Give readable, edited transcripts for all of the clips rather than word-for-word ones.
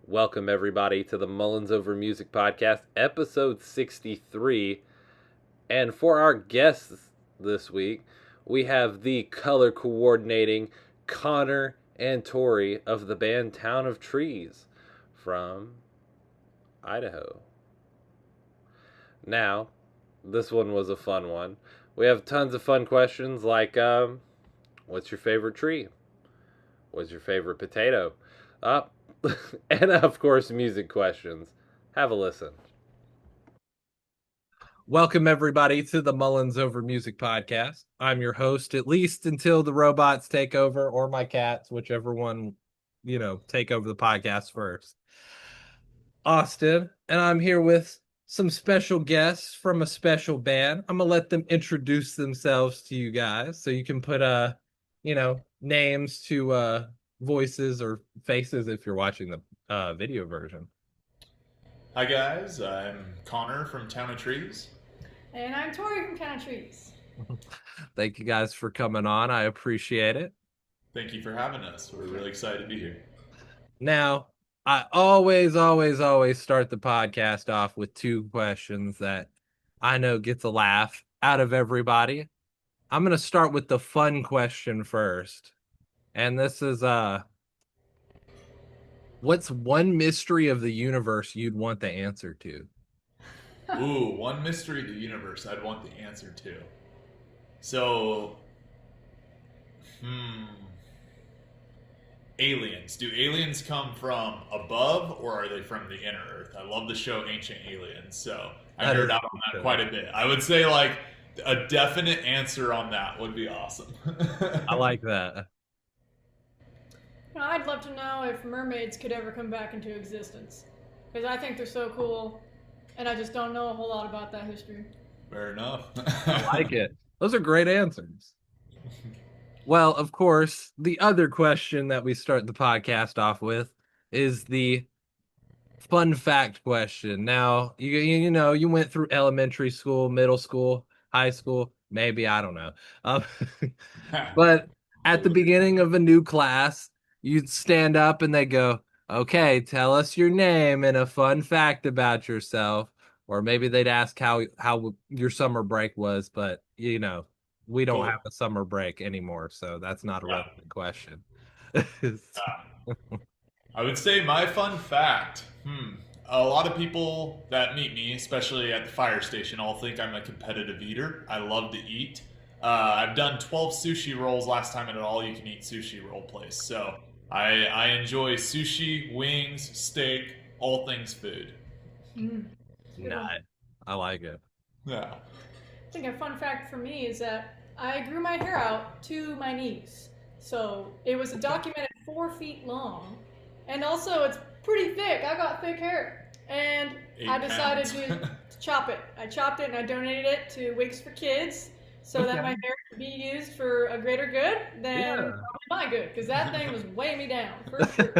Welcome, everybody, to the Mullins Over Music Podcast, episode 63. And for our guests this week, we have the color coordinating Connor and Tori of the band Town of Trees from Idaho. Now, this one was a fun one. We have tons of fun questions like, what's your favorite tree? What's your favorite potato? And of course, music questions. Have a listen. Welcome, everybody, to the Mullins Over Music Podcast. I'm your host, at least until the robots take over, or my cats, whichever one, take over the podcast first. Austin, and I'm here with some special guests from a special band. I'm going to let them introduce themselves to you guys so you can put, names to voices or faces if you're watching the video version. Hi guys, I'm Connor from Town of Trees. And I'm Tori from Town of Trees. Thank you guys for coming on. I appreciate it. Thank you for having us. We're really excited to be here. Now, I always start the podcast off with two questions that I know gets a laugh out of everybody. I'm going to start with the fun question first. And this is, what's one mystery of the universe you'd want the answer to? Ooh, one mystery of the universe I'd want the answer to. So, aliens. Do aliens come from above or are they from the inner Earth? I love the show Ancient Aliens, so I heard out on that quite a bit. I would say like a definite answer on that would be awesome. I like that. I'd love to know if mermaids could ever come back into existence. Because I think they're so cool, and I just don't know a whole lot about that history. Fair enough. I like it. Those are great answers. Well, of course, the other question that we start the podcast off with is the fun fact question. Now, you went through elementary school, middle school, high school, maybe, I don't know. But at the beginning of a new class, you'd stand up and they go, okay, tell us your name and a fun fact about yourself. Or maybe they'd ask how your summer break was, but we don't have a summer break anymore, so that's not a relevant question. I would say my fun fact. A lot of people that meet me, especially at the fire station, all think I'm a competitive eater. I love to eat. I've done 12 sushi rolls last time at an all-you-can-eat sushi roll place. So I enjoy sushi, wings, steak, all things food. Nice. I like it. Yeah. I think a fun fact for me is that I grew my hair out to my knees. So it was a documented 4 feet long. And also it's pretty thick. I got thick hair. And I decided to chop it. I chopped it and I donated it to Wigs for Kids so that my hair could be used for a greater good than probably my good. Because that thing was weighing me down, for sure.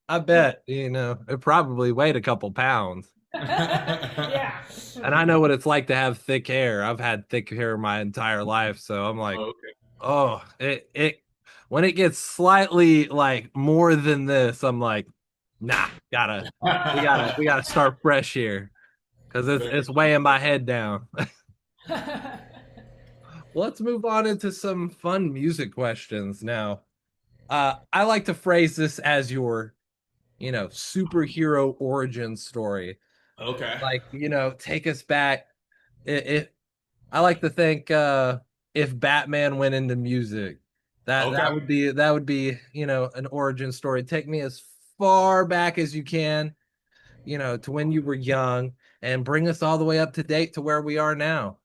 I bet, it probably weighed a couple pounds. Yeah. And I know what it's like to have thick hair. I've had thick hair my entire life, so I'm like, it when it gets slightly like more than this, I'm like, nah, we gotta start fresh here because it's weighing my head down. Let's move on into some fun music questions now. I like to phrase this as your, superhero origin story. Okay. Like, take us back. I like to think if Batman went into music, that would be an origin story. Take me as far back as you can, to when you were young, and bring us all the way up to date to where we are now.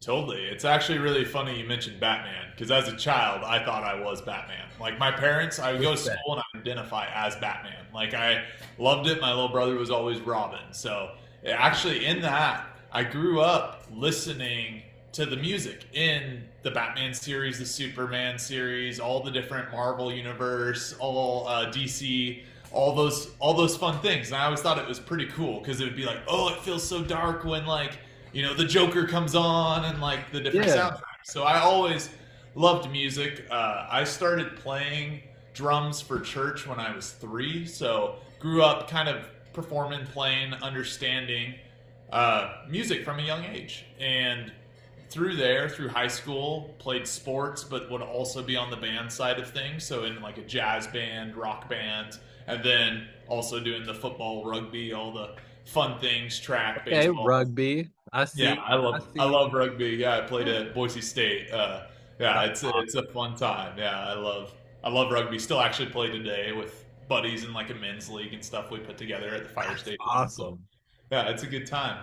Totally. It's actually really funny you mentioned Batman, because as a child, I thought I was Batman. Like my parents, I would go to school and I would identify as Batman. Like I loved it. My little brother was always Robin. So actually in that, I grew up listening to the music in the Batman series, the Superman series, all the different Marvel universe, all DC, all those fun things. And I always thought it was pretty cool because it would be like, oh, it feels so dark when the Joker comes on and like the different soundtracks. So I always loved music. I started playing drums for church when I was 3, so grew up kind of performing, playing, understanding music from a young age. And through high school, played sports, but would also be on the band side of things. So in like a jazz band, rock band, and then also doing the football, rugby, all the fun things, track, baseball. Rugby. I see. Yeah, I love rugby. Yeah, I played at Boise State. Yeah, it's a fun time. Yeah, I love rugby. Still actually play today with buddies in like a men's league and stuff we put together at the fire station. Awesome. Yeah, it's a good time.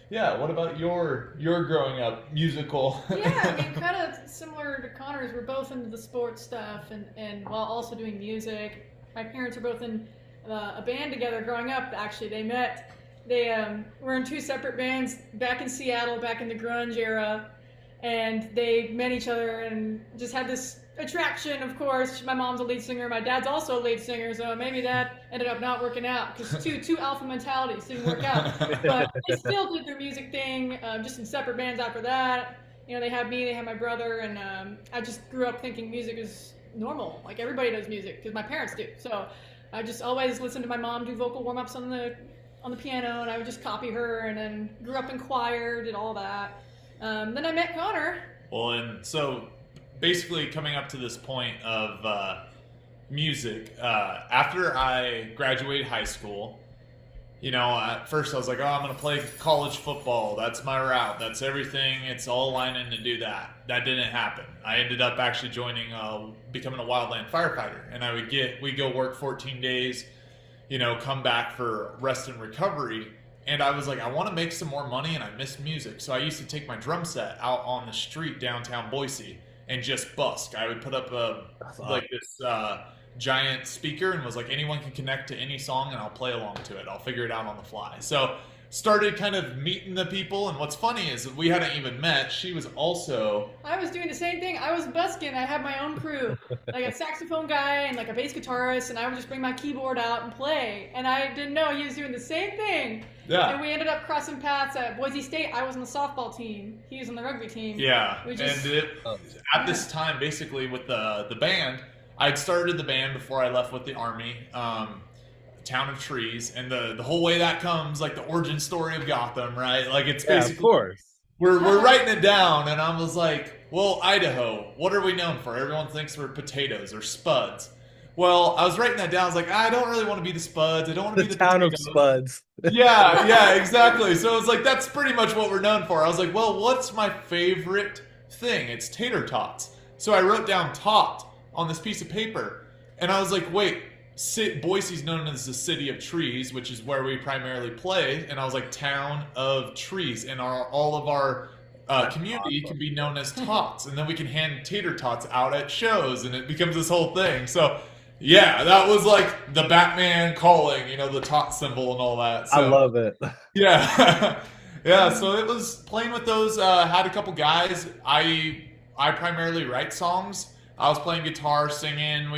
Yeah, what about your growing up musical? Yeah, I mean, kind of similar to Connor's. We're both into the sports stuff, and while also doing music. My parents were both in a band together growing up. Actually, they met. They were in 2 separate bands back in Seattle, back in the grunge era, and they met each other and just had this attraction. Of course, my mom's a lead singer, my dad's also a lead singer, so maybe that ended up not working out because two alpha mentalities didn't work out. But they still did their music thing, just in separate bands after that. You know, they had me, they had my brother, and I just grew up thinking music is normal, like everybody does music because my parents do. So I just always listened to my mom do vocal warm-ups on the piano, and I would just copy her, and then grew up in choir, did all that. Then I met Connor. Well, and so basically coming up to this point of music, after I graduated high school, you know, at first I was like, oh, I'm going to play college football. That's my route. That's everything. It's all aligning to do that. That didn't happen. I ended up actually becoming a wildland firefighter. And we'd go work 14 days, you know, come back for rest and recovery. And I was like, I want to make some more money and I miss music. So I used to take my drum set out on the street downtown Boise and just busk. I would put up this giant speaker and was like, anyone can connect to any song and I'll play along to it. I'll figure it out on the fly. So started kind of meeting the people, and what's funny is that we hadn't even met. She was also... I was doing the same thing. I was busking. I had my own crew, like a saxophone guy and like a bass guitarist, and I would just bring my keyboard out and play. And I didn't know he was doing the same thing. Yeah. And we ended up crossing paths at Boise State. I was on the softball team. He was on the rugby team. Yeah. At this time, basically, with the band, I'd started the band before I left with the Army, Town of Trees, and the whole way that comes, like the origin story of Gotham, right? Like it's basically, of course. We're writing it down, and I was like, well, Idaho, what are we known for? Everyone thinks we're potatoes or spuds. Well, I was writing that down. I was like, I don't really want to be the spuds. I don't want to be the town potatoes. of spuds. Yeah, exactly. So it was like, that's pretty much what we're known for. I was like, well, what's my favorite thing? It's tater tots. So I wrote down tot on this piece of paper, and I was like, wait, Boise's known as the city of trees, which is where we primarily play, and I was like, town of trees, and all of our community can be known as tots, and then we can hand tater tots out at shows, and it becomes this whole thing. So yeah, that was like the Batman calling, you know, the tot symbol and all that. So, I love it. Yeah. Yeah, so it was playing with those, had a couple guys. I primarily write songs. I was playing guitar, singing.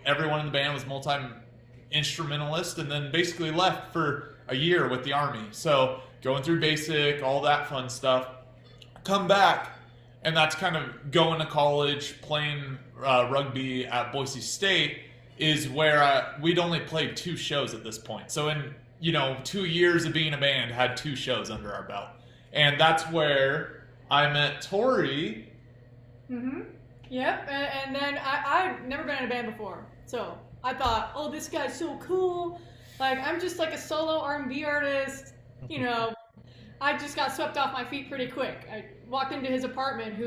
Everyone in the band was multi-instrumentalist, and then basically left for a year with the Army. So going through basic, all that fun stuff. Come back, and that's kind of going to college, playing rugby at Boise State is where we'd only played 2 shows at this point. So in 2 years of being a band, had 2 shows under our belt. And that's where I met Tori. Mm-hmm. Yep, and then I've never been in a band before, so I thought, oh, this guy's so cool. Like, I'm just like a solo R&B artist, you know. I just got swept off my feet pretty quick. I walked into his apartment,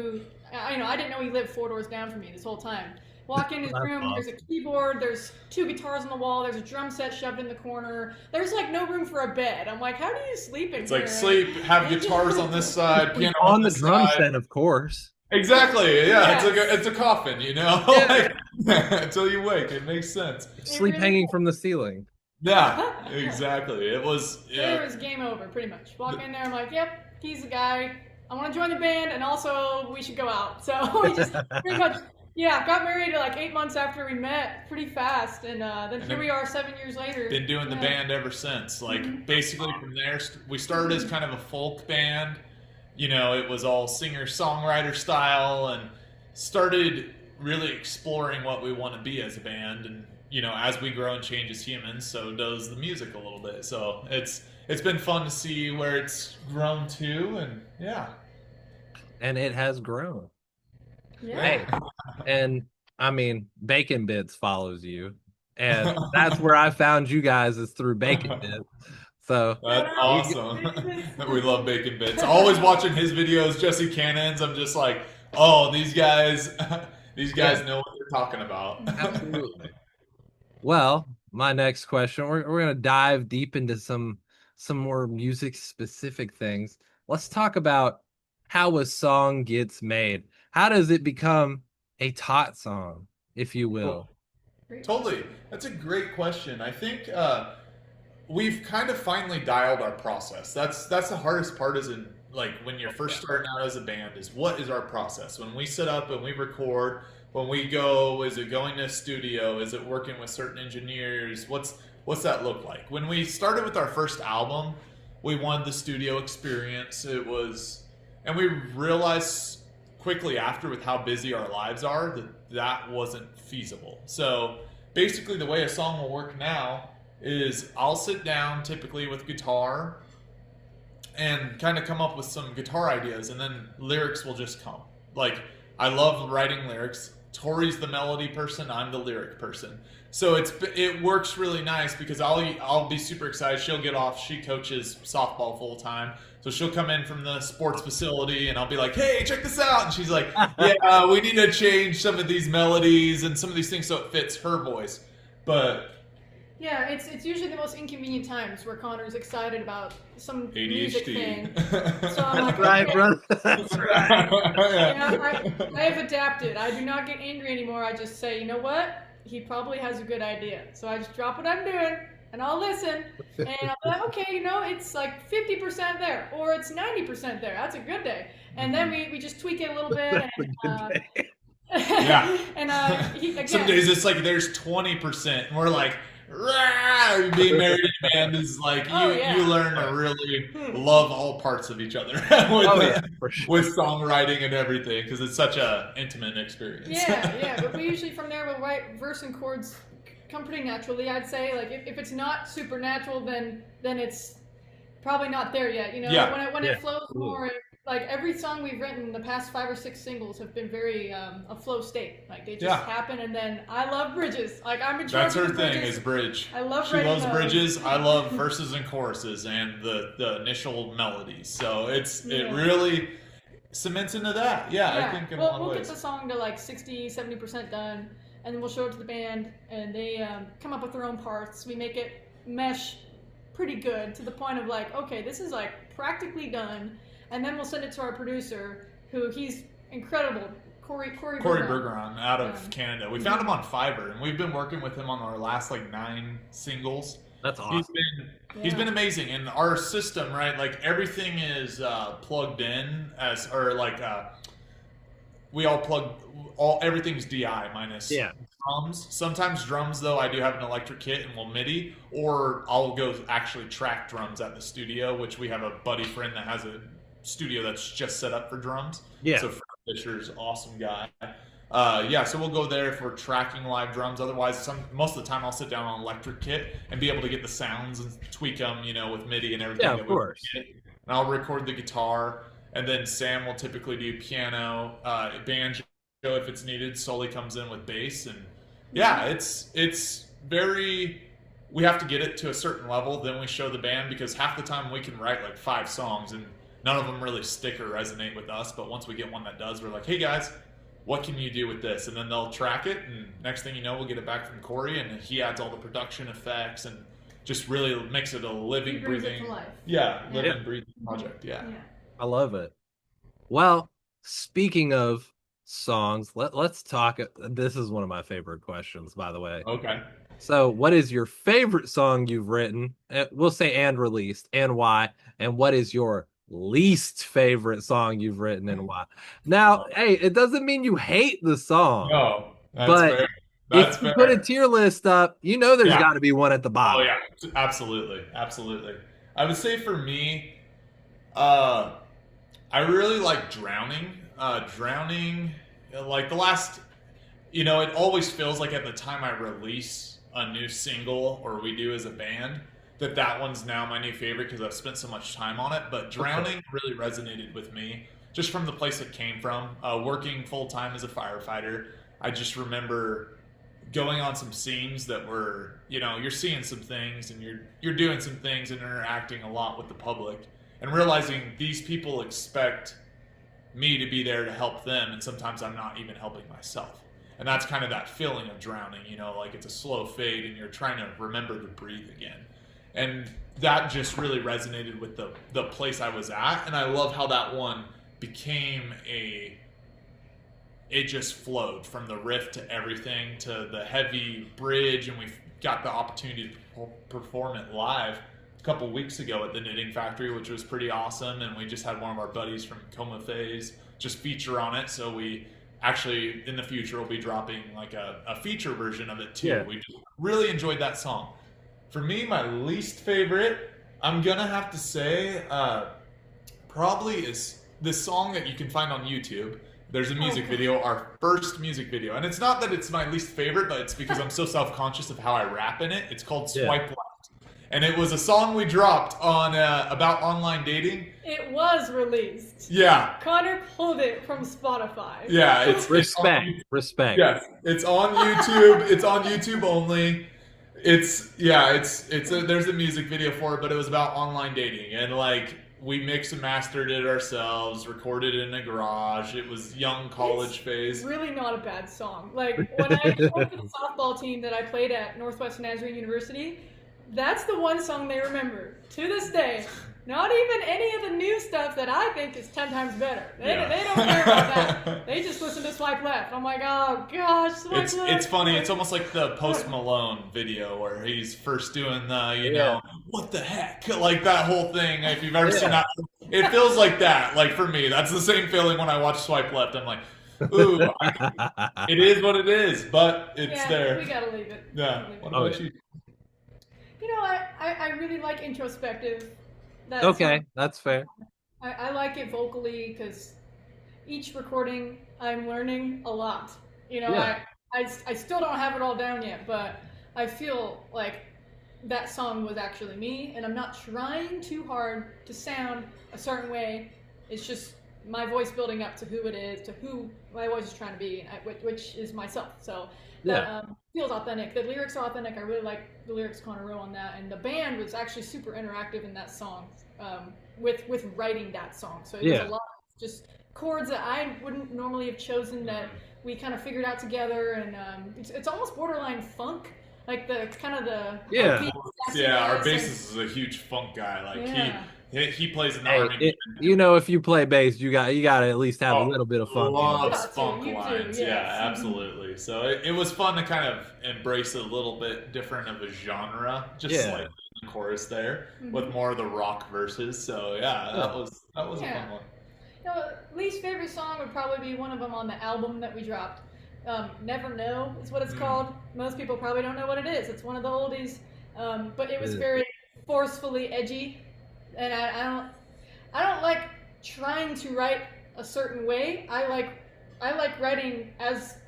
I didn't know he lived 4 doors down from me this whole time. Walk in his room, There's a keyboard, there's 2 guitars on the wall, there's a drum set shoved in the corner. There's like no room for a bed. I'm like, how do you sleep in it's here? It's like sleep, have guitars on this side, piano on the this drum side. set, of course. Exactly, yeah. Yes. It's a coffin, you know? Yeah. Until you wake, it makes sense. Sleep hanging from the ceiling. Yeah, exactly. It was... It was game over, pretty much. Walk in there, I'm like, yep, he's the guy. I want to join the band, and also we should go out. So we just pretty much, got married like 8 months after we met, pretty fast. And then here we are 7 years later. Been doing the band ever since. Like, basically from there, we started as kind of a folk band. You know, it was all singer-songwriter style, and started really exploring what we want to be as a band, and as we grow and change as humans, so does the music a little bit. So it's been fun to see where it's grown to, and yeah. And it has grown. Yeah. Hey, and I mean, Bacon Bits follows you, and that's where I found you guys, is through Bacon Bits. So that's awesome. We love Bacon Bits. Always watching his videos, Jesse Cannon's. I'm just like, oh, these guys know what they're talking about. Absolutely. Well, my next question, we're gonna dive deep into some more music specific things. Let's talk about how a song gets made. How does it become a tot song, if you will? Totally. That's a great question. I think we've kind of finally dialed our process. That's the hardest part, is in like when you're first starting out as a band, is what is our process? When we sit up and we record, when we go, is it going to a studio? Is it working with certain engineers? What's that look like? When we started with our first album, we wanted the studio experience. And we realized quickly after, with how busy our lives are, that wasn't feasible. So basically the way a song will work now is I'll sit down typically with guitar and kind of come up with some guitar ideas, and then lyrics will just come. Like, I love writing lyrics. Tori's the melody person, I'm the lyric person. So it works really nice because I'll be super excited. She'll get off. She coaches softball full time, so she'll come in from the sports facility, and I'll be like, "Hey, check this out!" And she's like, "Yeah, we need to change some of these melodies and some of these things so it fits her voice." But yeah, it's usually the most inconvenient times where Connor's excited about some ADHD. music thing. So I'm like, Right, okay. brother. That's right. I have adapted. I do not get angry anymore. I just say, you know what? He probably has a good idea. So I just drop what I'm doing, and I'll listen. And I'll be like, okay, it's like 50% there, or it's 90% there. That's a good day. And then we just tweak it a little bit. And, yeah. And again, some days it's like there's 20%, and we're like, rah! Being married in a band is like you learn to really love all parts of each other with songwriting and everything, because it's such a intimate experience. Yeah. But we usually from there we'll write verse and chords come pretty naturally. I'd say, like, if it's not supernatural, then it's probably not there yet. When it flows more. Like, every song we've written, the past 5 or 6 singles have been very a flow state. Like, they just happen, and then I love bridges. Like, I'm in charge. That's her thing, is bridge. I love. She loves bridges. I love verses and choruses and the initial melodies. So it really cements into that. Yeah. I think in a lot of ways. We'll get the song to like 60-70% done, and then we'll show it to the band, and they come up with their own parts. We make it mesh pretty good to the point of like, okay, this is like practically done. And then we'll send it to our producer, who he's incredible, Corey Bergeron, out of Canada. We found him on Fiverr, and we've been working with him on our last 9 singles. That's awesome. He's been amazing, and our system, right? Like, everything is plugged in we all plug everything's DI minus drums. Sometimes drums, though, I do have an electric kit and we'll MIDI, or I'll go actually track drums at the studio, which we have a buddy friend that has a studio that's just set up for drums. Yeah. So Fred Fisher's an awesome guy. So we'll go there if we're tracking live drums. Otherwise, most of the time I'll sit down on an electric kit and be able to get the sounds and tweak them, with MIDI and everything. Yeah, of course. And I'll record the guitar, and then Sam will typically do piano, banjo if it's needed. Sully comes in with bass, and it's very. We have to get it to a certain level, then we show the band, because half the time we can write like 5 songs and none of them really stick or resonate with us. But once we get one that does, we're like, hey guys, what can you do with this? And then they'll track it, and next thing you know, we'll get it back from Corey, and he adds all the production effects and just really makes it a living, breathing, breathing project. Yeah. I love it. Well, speaking of songs, let's talk. This is one of my favorite questions, by the way. Okay. So, what is your favorite song you've written? We'll say and released, and why? And what is your least favorite song you've written, and why? Now, hey, it doesn't mean you hate the song. No, that's but fair. If you put a tier list up, there's got to be one at the bottom. Oh yeah, absolutely. I would say for me, I really like Drowning. Drowning, like the last. you know, it always feels like at the time I release a new single or we do as a band, that one's now my new favorite because I've spent so much time on it. But Drowning really resonated with me just from the place it came from. Working full time as a firefighter, I just remember going on some scenes that were, you know, you're seeing some things and you're doing some things and interacting a lot with the public and realizing these people expect me to be there to help them, and sometimes I'm not even helping myself. And that's kind of that feeling of drowning, you know, like it's a slow fade and you're trying to remember to breathe again. And that just really resonated with the place I was at. And I love how that one became it just flowed from the riff to everything to the heavy bridge. And we got the opportunity to perform it live a couple weeks ago at the Knitting Factory, which was pretty awesome. And we just had one of our buddies from Coma Phase just feature on it. So we actually, in the future, will be dropping like a feature version of it too. Yeah. We just really enjoyed that song. For me, my least favorite, I'm gonna have to say, probably is this song that you can find on YouTube. There's a music video, our first music video. And it's not that it's my least favorite, but it's because I'm so self-conscious of how I rap in it. It's called Swipe Left. And it was a song we dropped on about online dating. It was released. Yeah. Connor pulled it from Spotify. Yeah, it's respect. Yes, it's on YouTube. It's on YouTube only. There's a music video for it, but it was about online dating, and like we mixed and mastered it ourselves, recorded it in a garage. It was young college phase. It's really not a bad song. Like when I played for the softball team that I played at Northwest Nazarene University, that's the one song they remember to this day. Not even any of the new stuff that I think is 10 times better. They don't care about that. They just listen to Swipe Left. I'm like, oh gosh, Swipe Left. It's funny. It's almost like the Post Malone video where he's first doing the, you know, what the heck? Like that whole thing. If you've ever seen that, it feels like that. Like for me, that's the same feeling when I watch Swipe Left. I'm like, ooh, it is what it is, but it's there. We gotta leave it. Yeah. What about you? You know, I really like introspective. That's fair. I like it vocally because each recording I'm learning a lot. You know, I still don't have it all down yet, but I feel like that song was actually me, and I'm not trying too hard to sound a certain way. It's just my voice building up to who it is, to who my voice is trying to be, which is myself. So that feels authentic. The lyrics are authentic. I really like the lyrics Connor wrote on that, and the band was actually super interactive in that song, with writing that song. So it was a lot of just chords that I wouldn't normally have chosen that we kind of figured out together, and it's almost borderline funk, like the kind of the our bassist is a huge funk guy. Like he plays in the army. You know, if you play bass, you got to at least have a little bit of funk. Loves funk lines. Yeah, absolutely. So it was fun to kind of embrace a little bit different of a genre, just slightly in the chorus there, with more of the rock verses. So that was a fun one. You know, least favorite song would probably be one of them on the album that we dropped. Never Know is what it's called. Most people probably don't know what it is. It's one of the oldies, but it was very forcefully edgy. And I don't like trying to write a certain way. I like writing as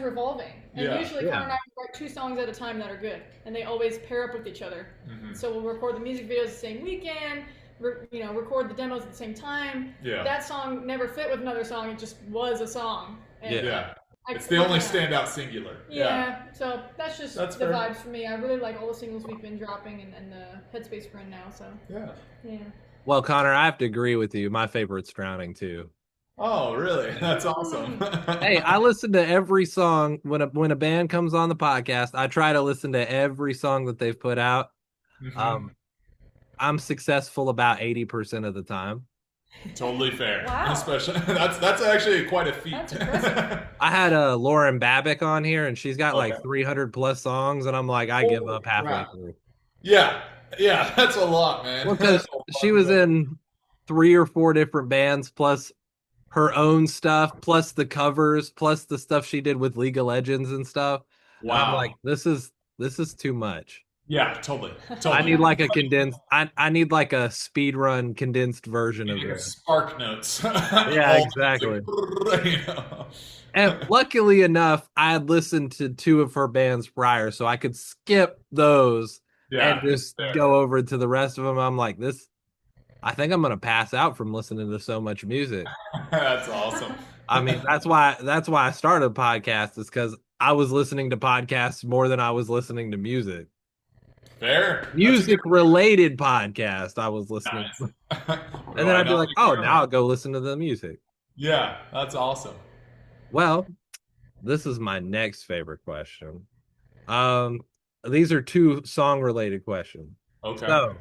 revolving. And usually Connor and I write 2 songs at a time that are good, and they always pair up with each other. So we'll record the music videos the same weekend. Record the demos at the same time. That song never fit with another song. It just was a song. And it's the only standout singular. So that's the vibes for me. I really like all the singles we've been dropping and the headspace we're in now. So yeah. Well, Connor, I have to agree with you. My favorite's Drowning too. Oh, really? That's awesome. Hey, I listen to every song when a band comes on the podcast. I try to listen to every song that they've put out. I'm successful about 80% of the time. Totally fair. Wow. Especially that's actually quite a feat. I had Lauren Babick on here, and she's got like 300 plus songs, and I'm like, I give up halfway through. Yeah, that's a lot, man. Well, because she was in 3 or 4 different bands, plus her own stuff, plus the covers, plus the stuff she did with League of Legends and stuff. Wow. And I'm like, this is too much. Yeah, totally. I need like a condensed. I need like a speed run condensed version of it. Spark notes. Yeah, exactly. And luckily enough, I had listened to 2 of her bands prior, so I could skip those and just go over to the rest of them. I'm like, I think I'm gonna pass out from listening to so much music. That's awesome. I mean, that's why I started a podcast, is because I was listening to podcasts more than I was listening to music. Fair. Music related podcast I was listening to. And then I'd be like, oh, now I'll go listen to the music. Yeah, that's awesome. Well, this is my next favorite question. These are 2 song related questions. Okay. So,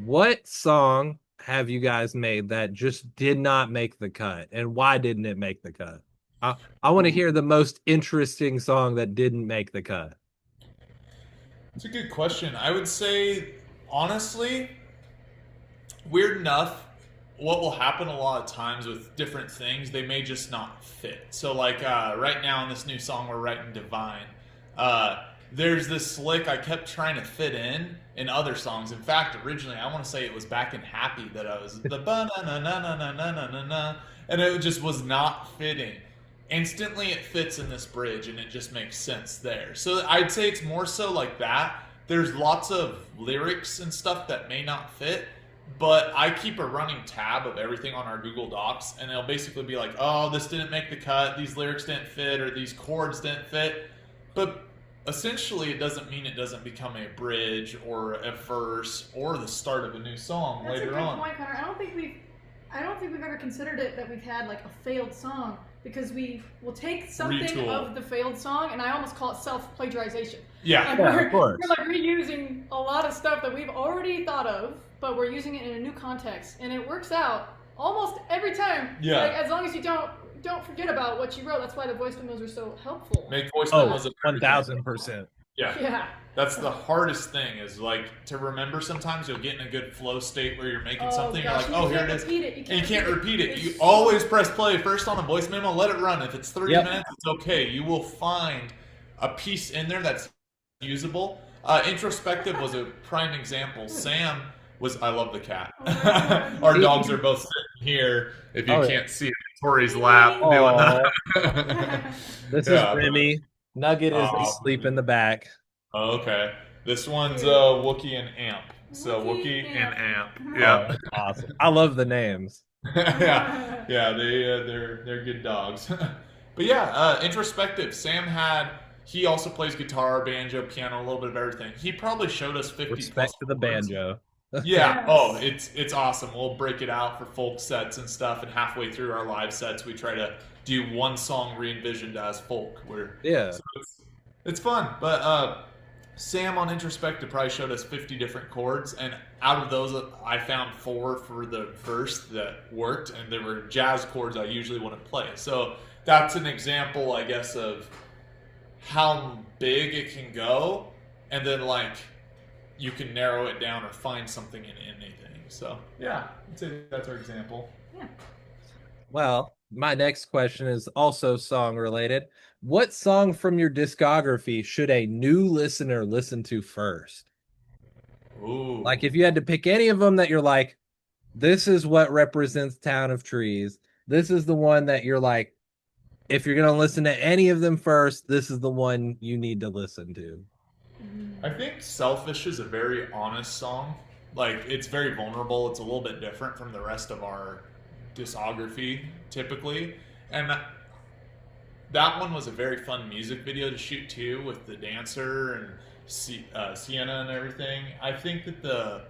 what song have you guys made that just did not make the cut, and why didn't it make the cut? I want to hear the most interesting song that didn't make the cut. It's a good question. I would say, honestly, weird enough, what will happen a lot of times with different things, they may just not fit. So, like, right now in this new song we're writing, Divine, there's this lick I kept trying to fit in other songs. In fact, originally, I want to say it was back in Happy that I was the ba-na-na-na-na-na-na-na-na, and it just was not fitting. Instantly it fits in this bridge and it just makes sense there. So I'd say it's more so like that. There's lots of lyrics and stuff that may not fit, but I keep a running tab of everything on our Google Docs, and it'll basically be like, oh, this didn't make the cut, these lyrics didn't fit, or these chords didn't fit. But essentially it doesn't mean it doesn't become a bridge or a verse or the start of a new song later on. That's a good point, Connor. I don't think we've ever considered it that we've had like a failed song, because we will take something of the failed song, and I almost call it self-plagiarization. Yeah, of course. We're like reusing a lot of stuff that we've already thought of, but we're using it in a new context, and it works out almost every time. Yeah. Like, as long as you don't forget about what you wrote. That's why the voice memos are so helpful. Make voice memos 1,000%. Yeah. That's the hardest thing, is like to remember. Sometimes you'll get in a good flow state where you're making something, gosh, you're like, oh, here it is. And you can't repeat it. You always press play first on a voice memo, let it run. If it's 30 minutes, it's okay. You will find a piece in there that's usable. Introspective was a prime example. Sam was, I love the cat. Our dogs are both sitting here, if you can't see it, in Tori's lap doing that. This is Remy. Nugget is asleep in the back. Oh, okay. This one's Wookie and Amp. So Wookie and Amp. Yeah. Awesome. I love the names. Yeah, they're good dogs. But yeah, introspective. Sam he also plays guitar, banjo, piano, a little bit of everything. He probably showed us 50 Respect to the banjo. Yeah. Oh, it's awesome. We'll break it out for folk sets and stuff, and halfway through our live sets, we try to do one song re-envisioned as folk. So it's fun. But Sam on Introspective probably showed us 50 different chords, and out of those, I found 4 for the verse that worked, and they were jazz chords I usually wouldn't play. So that's an example, I guess, of how big it can go, and then like you can narrow it down or find something in anything. So yeah, I'd say that's our example. Yeah. Well, my next question is also song related. What song from your discography should a new listener listen to first? Ooh. Like, if you had to pick any of them that you're like, this is what represents Town of Trees. This is the one that you're like, if you're going to listen to any of them first, this is the one you need to listen to. I think Selfish is a very honest song. Like, it's very vulnerable. It's a little bit different from the rest of our discography, typically. And that one was a very fun music video to shoot, too, with the dancer and Sienna and everything. I think that the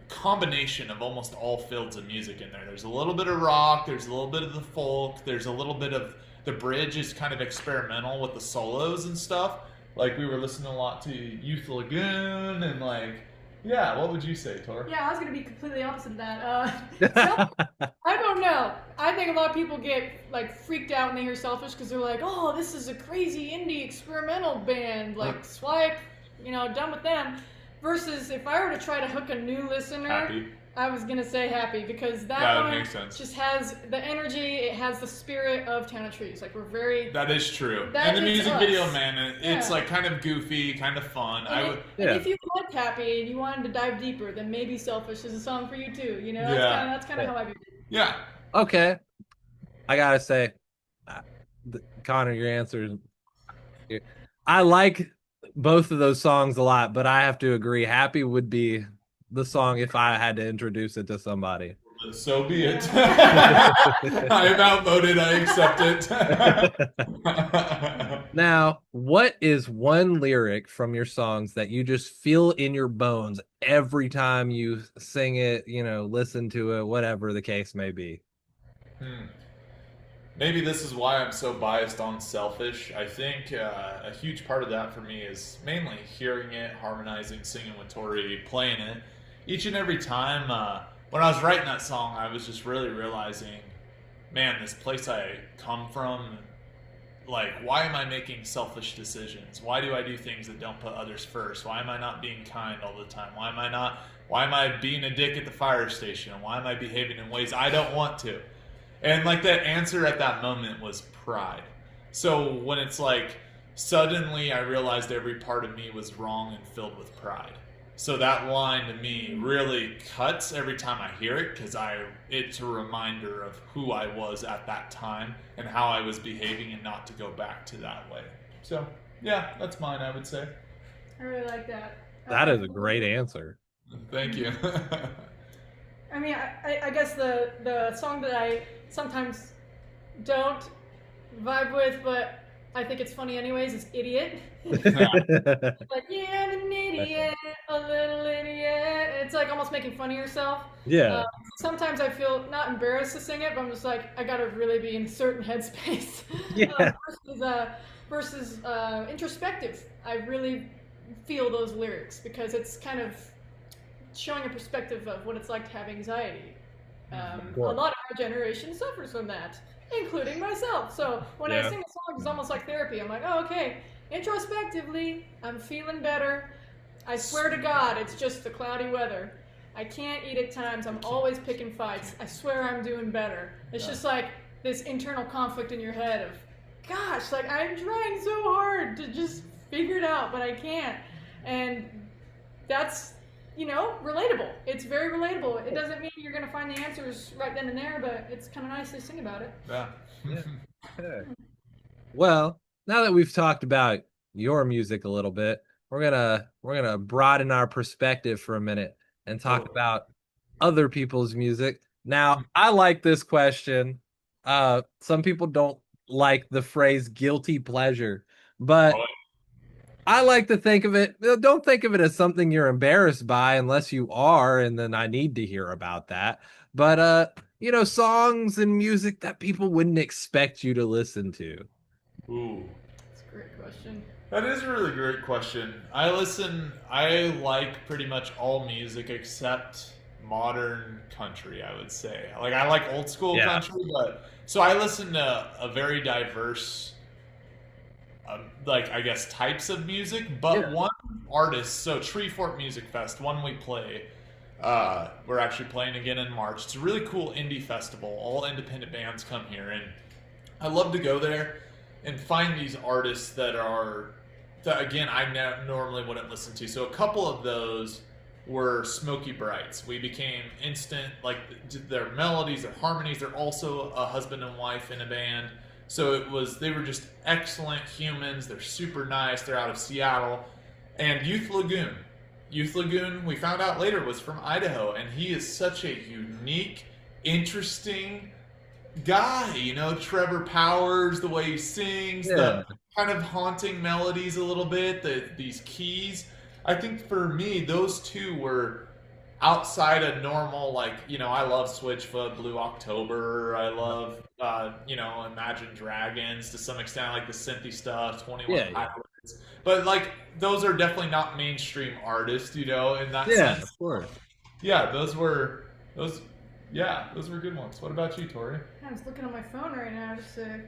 combination of almost all fields of music in there. There's a little bit of rock, there's a little bit of the folk, there's a little bit of the bridge is kind of experimental with the solos and stuff. Like, we were listening a lot to Youth Lagoon and like, yeah, what would you say, Tor? Yeah, I was going to be completely opposite of that. I don't know. I think a lot of people get like freaked out when they hear Selfish because they're like, oh, this is a crazy indie experimental band. Like, swipe, done with them. Versus if I were to try to hook a new listener, Happy. I was going to say Happy, because that one makes sense. just has the energy, it has the spirit of Town of Trees. Like, we're very... That is true. That and the is music us. video, man, it's like kind of goofy, kind of fun. And if you liked Happy and you wanted to dive deeper, then maybe Selfish is a song for you too. That's kind of how I view it. Yeah. Okay. I gotta say, uh, Connor, your answer is, I like both of those songs a lot, but I have to agree. Happy would be the song if I had to introduce it to somebody. So be it. I am outvoted. I accept it. Now, what is one lyric from your songs that you just feel in your bones every time you sing it, listen to it, whatever the case may be? Maybe this is why I'm so biased on Selfish. I think a huge part of that for me is mainly hearing it, harmonizing, singing with Tori, playing it. Each and every time, when I was writing that song, I was just really realizing, man, this place I come from, like, why am I making selfish decisions? Why do I do things that don't put others first? Why am I not being kind all the time? Why am I being a dick at the fire station? Why am I behaving in ways I don't want to? And like that answer at that moment was pride. So when it's like suddenly I realized every part of me was wrong and filled with pride. So that line to me really cuts every time I hear it because it's a reminder of who I was at that time and how I was behaving and not to go back to that way. So yeah, that's mine, I would say. I really like that. That is a great answer. Thank you. I mean, I guess the song that I sometimes don't vibe with, but I think it's funny anyways, is Idiot. Like, yeah, I'm an idiot, a little idiot. It's like almost making fun of yourself. Yeah. Sometimes I feel not embarrassed to sing it, but I'm just like, I gotta really be in a certain headspace. Yeah. Versus introspective. I really feel those lyrics because it's kind of showing a perspective of what it's like to have anxiety. A lot of our generation suffers from that, including myself. So when I sing a song, it's almost like therapy. I'm like, oh, okay, introspectively, I'm feeling better. I swear to God, it's just the cloudy weather. I can't eat at times. I'm always picking fights. I swear I'm doing better. It's just like this internal conflict in your head of, gosh, like I'm trying so hard to just figure it out, but I can't. And that's, relatable. It's very relatable. It doesn't mean you're going to find the answers right then and there, but it's kind of nice to sing about it. Yeah. Well, now that we've talked about your music a little bit, we're gonna broaden our perspective for a minute and talk about other people's music. Now, I like this question. Some people don't like the phrase guilty pleasure, but I like to think of it, don't think of it as something you're embarrassed by unless you are, and then I need to hear about that. But songs and music that people wouldn't expect you to listen to. Ooh. That's a great question. That is a really great question. I like pretty much all music except modern country, I would say. Like, I like old school country, so I listen to a very diverse I guess types of music, but one artist, so Tree Fort Music Fest, one we play, we're actually playing again in March. It's a really cool indie festival. All independent bands come here, and I love to go there and find these artists that again, I normally wouldn't listen to. So a couple of those were Smoky Brights. We became instant, like their melodies, their harmonies. They're also a husband and wife in a band. So they were just excellent humans. They're super nice. They're out of Seattle. And Youth Lagoon, we found out later, was from Idaho. And he is such a unique, interesting guy. Trevor Powers, the way he sings, the kind of haunting melodies a little bit, these keys. I think for me, those two were outside of normal, I love Switchfoot, Blue October, I love, Imagine Dragons to some extent, like the synthy stuff, 21 Pilots. But, those are definitely not mainstream artists, in that sense. Yeah, of course. Yeah, those were good ones. What about you, Tori? I was looking on my phone right now just to...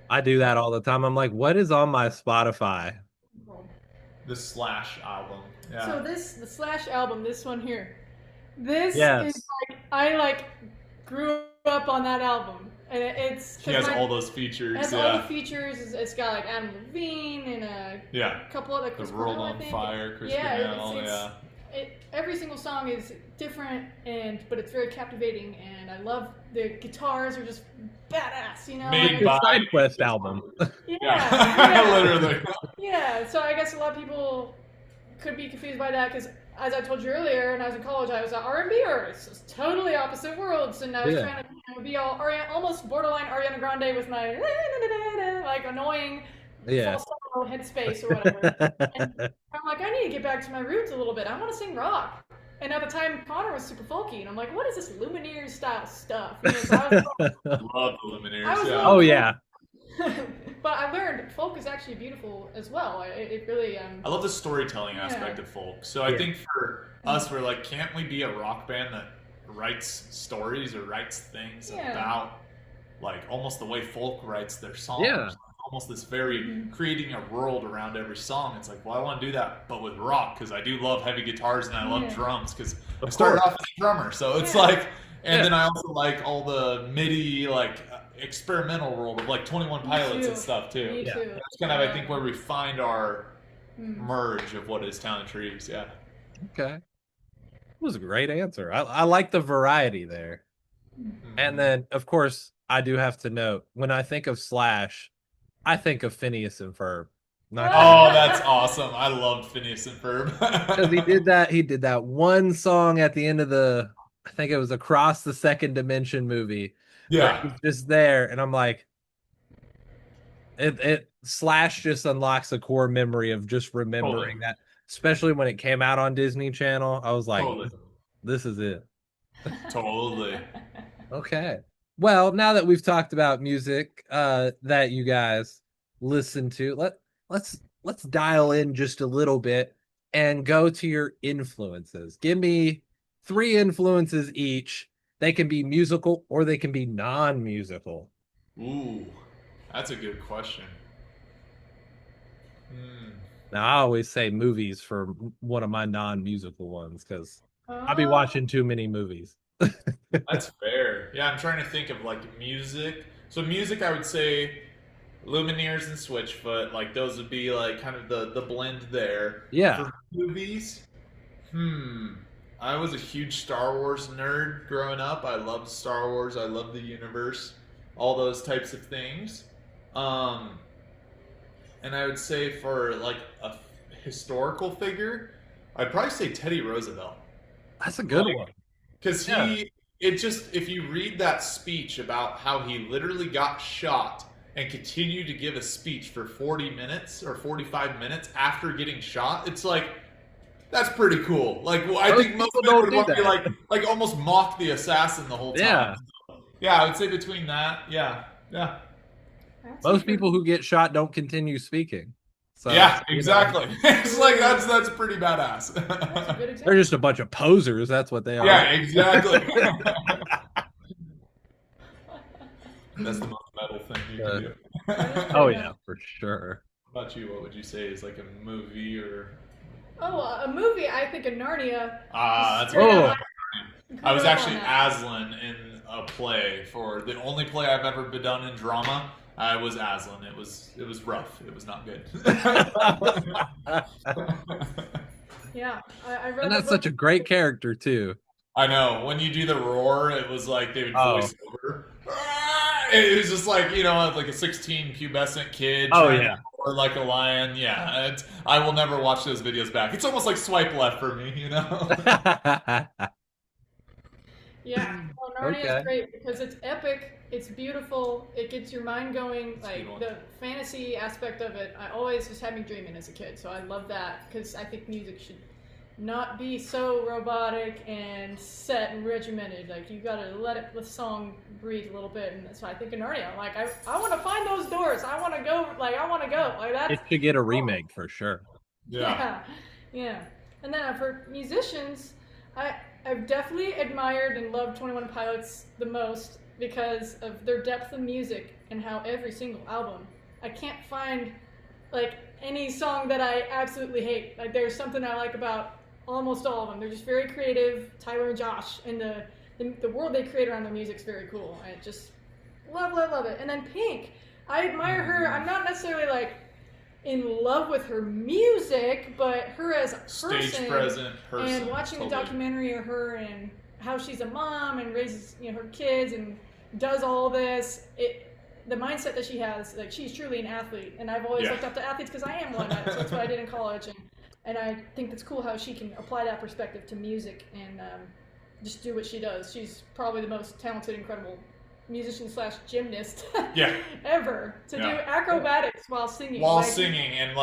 I do that all the time. I'm like, what is on my Spotify? The Slash album. Yeah. So the Slash album, this one here. This is I grew up on that album, and it's. He has all those features. It has all the features. It's got Adam Levine and a couple of The World on Fire, Chris Cornell. every single song is different, but it's very captivating, and I love the guitars are just badass, you know. Made The by Side Quest album. Yeah. Literally. Yeah, so I guess a lot of people could be confused by that because, as I told you earlier, when I was in college, I was an R&B-er. It's just totally opposite worlds, and I was trying to be all almost borderline Ariana Grande with my like annoying falsetto headspace or whatever. And I'm like, I need to get back to my roots a little bit. I want to sing rock. And at the time, Connor was super folky, and I'm like, what is this Lumineers style stuff? You know, so I Love the Lumineers. Oh yeah. But I learned folk is actually beautiful as well. It really. I love the storytelling aspect of folk. So I think for us, we're like, can't we be a rock band that writes stories or writes things about, like, almost the way folk writes their songs? Yeah. Almost this very creating a world around every song. It's like, well, I want to do that, but with rock, because I do love heavy guitars and I love drums, because I started off as a drummer. So it's like, and then I also like all the MIDI, like experimental world of like 21 Pilots and stuff too. Me too. That's kind of, I think, where we find our merge of what is Town and Trees. Yeah. Okay. It was a great answer. I like the variety there. And then, of course, I do have to note, when I think of Slash, I think of Phineas and Ferb. Oh, that's awesome. I loved Phineas and Ferb. Because he did that one song at the end of I think it was Across the Second Dimension movie. Yeah. It was just there, and I'm like, Slash just unlocks a core memory of just remembering that, especially when it came out on Disney Channel. I was like, this is it. Totally. Okay. Well, now that we've talked about music that you guys listen to, let's dial in just a little bit and go to your influences. Give me 3 influences each. They can be musical or they can be non-musical. Ooh, that's a good question. Now, I always say movies for one of my non-musical ones because I'll be watching too many movies. That's fair. Yeah, I'm trying to think of like music. So music, I would say Lumineers and Switchfoot. Like those would be like kind of the blend there. Yeah. For movies, I was a huge Star Wars nerd growing up. I loved Star Wars. I loved the universe, all those types of things. And I would say for like a historical figure, I'd probably say Teddy Roosevelt. That's a good one. Because if you read that speech about how he literally got shot and continued to give a speech for 40 minutes or 45 minutes after getting shot, it's like, that's pretty cool. Like, well, I think most people would want to be like almost mock the assassin the whole time. Yeah. So, yeah, I would say between that, yeah. Most people who get shot don't continue speaking. So, yeah, exactly. It's like that's pretty badass. That's a good example. They're just a bunch of posers. That's what they are. Yeah, exactly. That's the most metal thing you can do. Oh yeah, for sure. What about you? What would you say is like a movie or? Oh, a movie. I think of Narnia. That's a good I was actually Aslan in a play for the only play I've ever been done in drama. I was Aslan. It was rough. It was not good. Yeah, I read. And that's such a great character too. I know. When you do the roar, it was like they would voice over. It was just like, like a 16 pubescent kid trying to roar like a lion. Yeah, I will never watch those videos back. It's almost like swipe left for me, Yeah, well, Narnia is great because it's epic, it's beautiful, it gets your mind going. Like the fantasy aspect of it, I always just had me dreaming as a kid, so I love that because I think music should not be so robotic and set and regimented. Like you gotta let the song breathe a little bit, and so I think of Narnia. Like I want to find those doors. I want to go. Like that. It should get a remake for sure. Yeah. And then for musicians, I've definitely admired and loved 21 Pilots the most because of their depth of music and how every single album, I can't find like any song that I absolutely hate. Like there's something I like about almost all of them. They're just very creative. Tyler and Josh, and the world they create around their music is very cool. I just love it. And then Pink, I admire her. I'm not necessarily like in love with her music, but her as a Stage present person. And watching the documentary of her and how she's a mom and raises her kids and does all this, the mindset that she has, like she's truly an athlete. And I've always looked up to athletes because I am one. So that's what I did in college. And I think it's cool how she can apply that perspective to music and just do what she does. She's probably the most talented, incredible musician / gymnast ever to do acrobatics while singing. And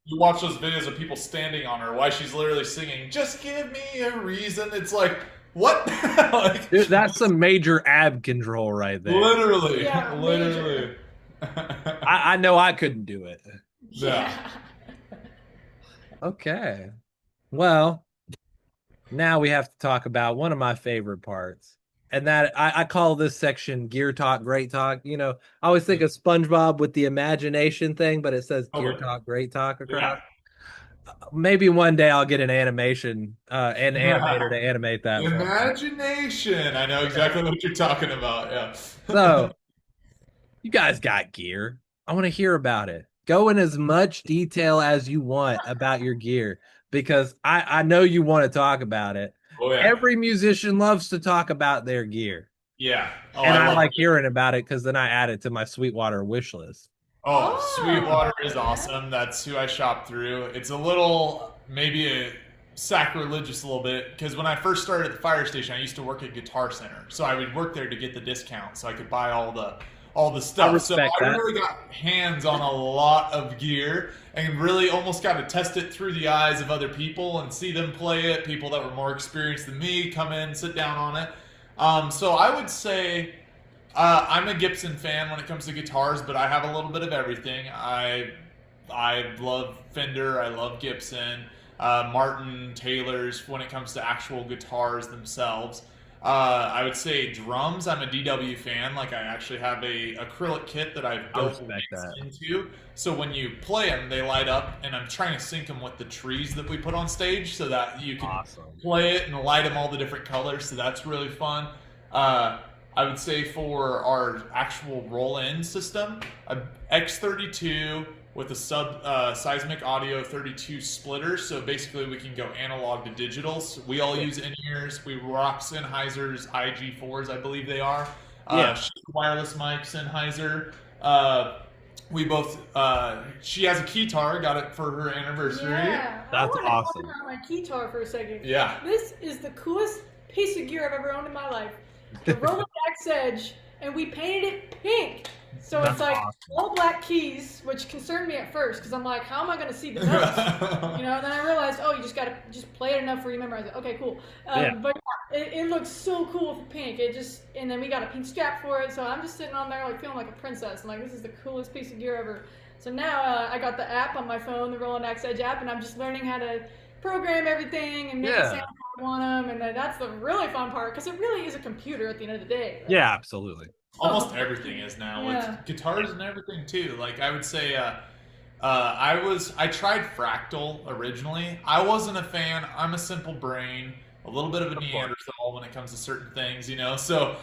you watch those videos of people standing on her while she's literally singing, just give me a reason. It's like, what? Like, dude, that's some major ab control right there. Literally. I know I couldn't do it. Yeah. Okay. Well, now we have to talk about one of my favorite parts. And that I call this section Gear Talk, Great Talk. I always think of SpongeBob with the imagination thing, but it says Gear Talk, Great Talk across. Maybe one day I'll get an animator to animate that. Imagination. I know exactly what you're talking about. Yeah. So, you guys got gear. I want to hear about it. Go in as much detail as you want about your gear because I know you want to talk about it. Oh, yeah. Every musician loves to talk about their gear. Yeah. And I like hearing about it because then I add it to my Sweetwater wish list. Sweetwater is awesome. That's who I shop through. It's a little, maybe sacrilegious a little bit, because when I first started at the fire station, I used to work at Guitar Center. So I would work there to get the discount so I could buy all the stuff. I really got hands on a lot of gear and really almost got to test it through the eyes of other people and see them play it. People that were more experienced than me come in, sit down on it. So I would say I'm a Gibson fan when it comes to guitars, but I have a little bit of everything. I love Fender, I love Gibson, Martin, Taylor's when it comes to actual guitars themselves. I would say drums, I'm a DW fan. Like I actually have a acrylic kit that I've built into. So when you play them, they light up, and I'm trying to sync them with the trees that we put on stage so that you can play it and light them all the different colors. So that's really fun. I would say for our actual roll-in system, a X32 with a seismic audio 32 splitter. So basically we can go analog to digital. So we all use in-ears. We rock Sennheiser's IG4s, I believe they are. Wireless mic, Sennheiser. We both, she has a keytar, got it for her anniversary. Yeah, that's awesome. I want to talk about my keytar for a second. Yeah. This is the coolest piece of gear I've ever owned in my life. The Roland Axe Edge, and we painted it pink. So it's like all black keys, which concerned me at first because I'm like, how am I going to see the notes? And then I realized, you just got to play it enough for you to memorize it. Okay, cool. But it looks so cool with pink. And then we got a pink strap for it. So I'm just sitting on there like feeling like a princess. I'm like, this is the coolest piece of gear ever. So now I got the app on my phone, the Roland Axe Edge app, and I'm just learning how to program everything and make it sound how I want them. And that's the really fun part because it really is a computer at the end of the day. Right? Yeah, absolutely. Almost everything is now with guitars and everything too. Like I would say, I tried Fractal originally. I wasn't a fan. I'm a simple brain, a little bit of a Neanderthal when it comes to certain things, So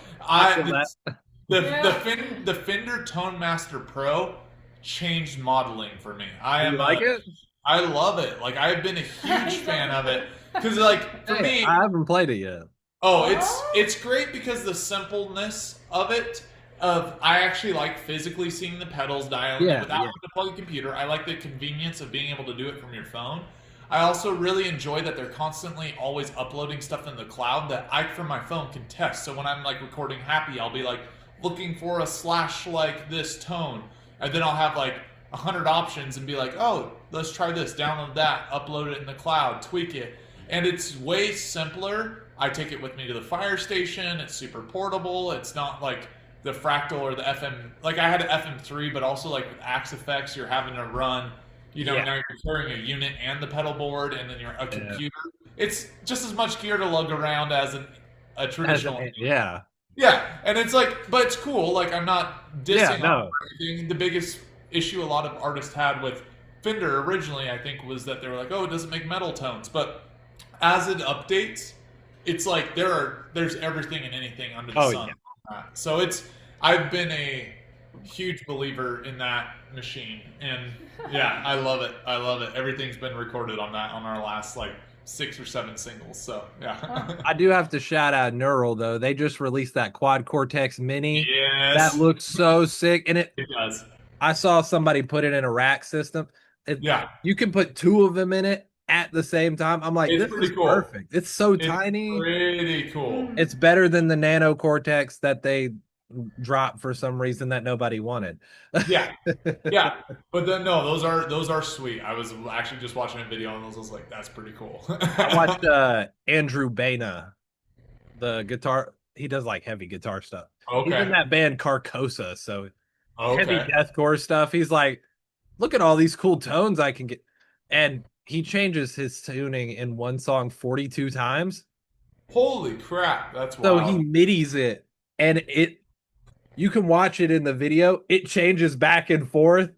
the Fender Tone Master Pro changed modeling for me. Like it? I love it. Like I've been a huge fan of it because, like, for me, I haven't played it yet. Oh, it's great because the simpleness of it. I actually like physically seeing the pedals dialing without having to plug a computer. I like the convenience of being able to do it from your phone. I also really enjoy that they're constantly always uploading stuff in the cloud that I from my phone can test. So when I'm like recording Happy, I'll be like looking for a slash like this tone, and then I'll have like 100 options and be like, oh, let's try this, download that, upload it in the cloud, tweak it, and it's way simpler. I take it with me to the fire station. It's super portable. It's not like the Fractal or the FM. Like I had an FM3, but also like with Axe Effects, you're having to run, now you're carrying a unit and the pedal board and then you're a computer. It's just as much gear to lug around as a traditional. Yeah, and it's like, but it's cool. Like I'm not dissing on anything. The biggest issue a lot of artists had with Fender originally, I think, was that they were like, oh, it doesn't make metal tones. But as it updates, it's like there's everything and anything under the sun. Yeah. So I've been a huge believer in that machine, and yeah, I love it. I love it. Everything's been recorded on that on our last like 6 or 7 singles. So yeah. I do have to shout out Neural though. They just released that Quad Cortex Mini. That Yes, looks so sick, and it does. I saw somebody put it in a rack system. Yeah, You can put two of them in it at the same time. I'm like, it's this is pretty cool. perfect. It's so It's tiny. pretty cool. It's better than the Nano Cortex that they dropped for some reason that nobody wanted. Yeah, yeah. But then no, those are sweet. I was actually just watching a video on those. I was like, that's pretty cool. I watched Andrew Baina, the guitar. He does like heavy guitar stuff. He's in Okay. that band Carcosa, so heavy Okay. deathcore stuff. He's like, look at all these cool tones I can get, and he changes his tuning in one song 42 times. Holy crap, that's So he wild. midis it, and you can watch it in the video. It changes back and forth,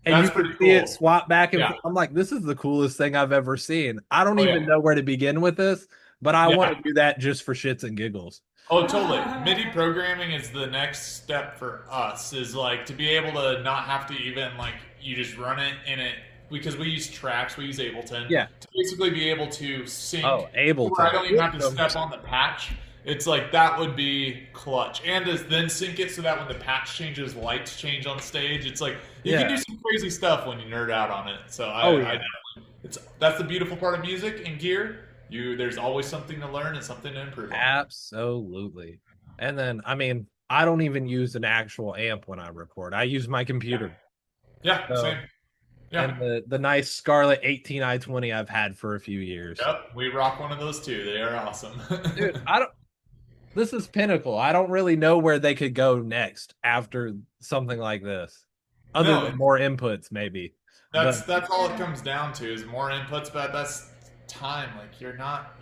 and you That's can pretty see it cool. swap back and Yeah. forth. I'm like, this is the coolest thing I've ever seen. I don't Oh even yeah. know where to begin with this, but I want Yeah. to do that just for shits and giggles. Oh, totally. MIDI programming is the next step for us. Is like to be able to not have to even like you just run it in it because we use tracks, we use Ableton Yeah. to basically be able to sync. Oh, Ableton. Where I don't even have to step on the patch. It's like that would be clutch, and to then sync it so that when the patch changes, lights change on stage. It's like you can do some crazy stuff when you nerd out on it. So I definitely, that's the beautiful part of music and gear. There's always something to learn and something to improve on. Absolutely. And then, I mean, I don't even use an actual amp when I record. I use my computer. Yeah, So, same. Yeah. And the nice Scarlett 18i20 I've had for a few years. Yep, we rock one of those too. They are awesome. Dude, this is pinnacle. I don't really know where they could go next after something like this. Other than more inputs, maybe. That's all it comes down to is more inputs, but that's time. Like you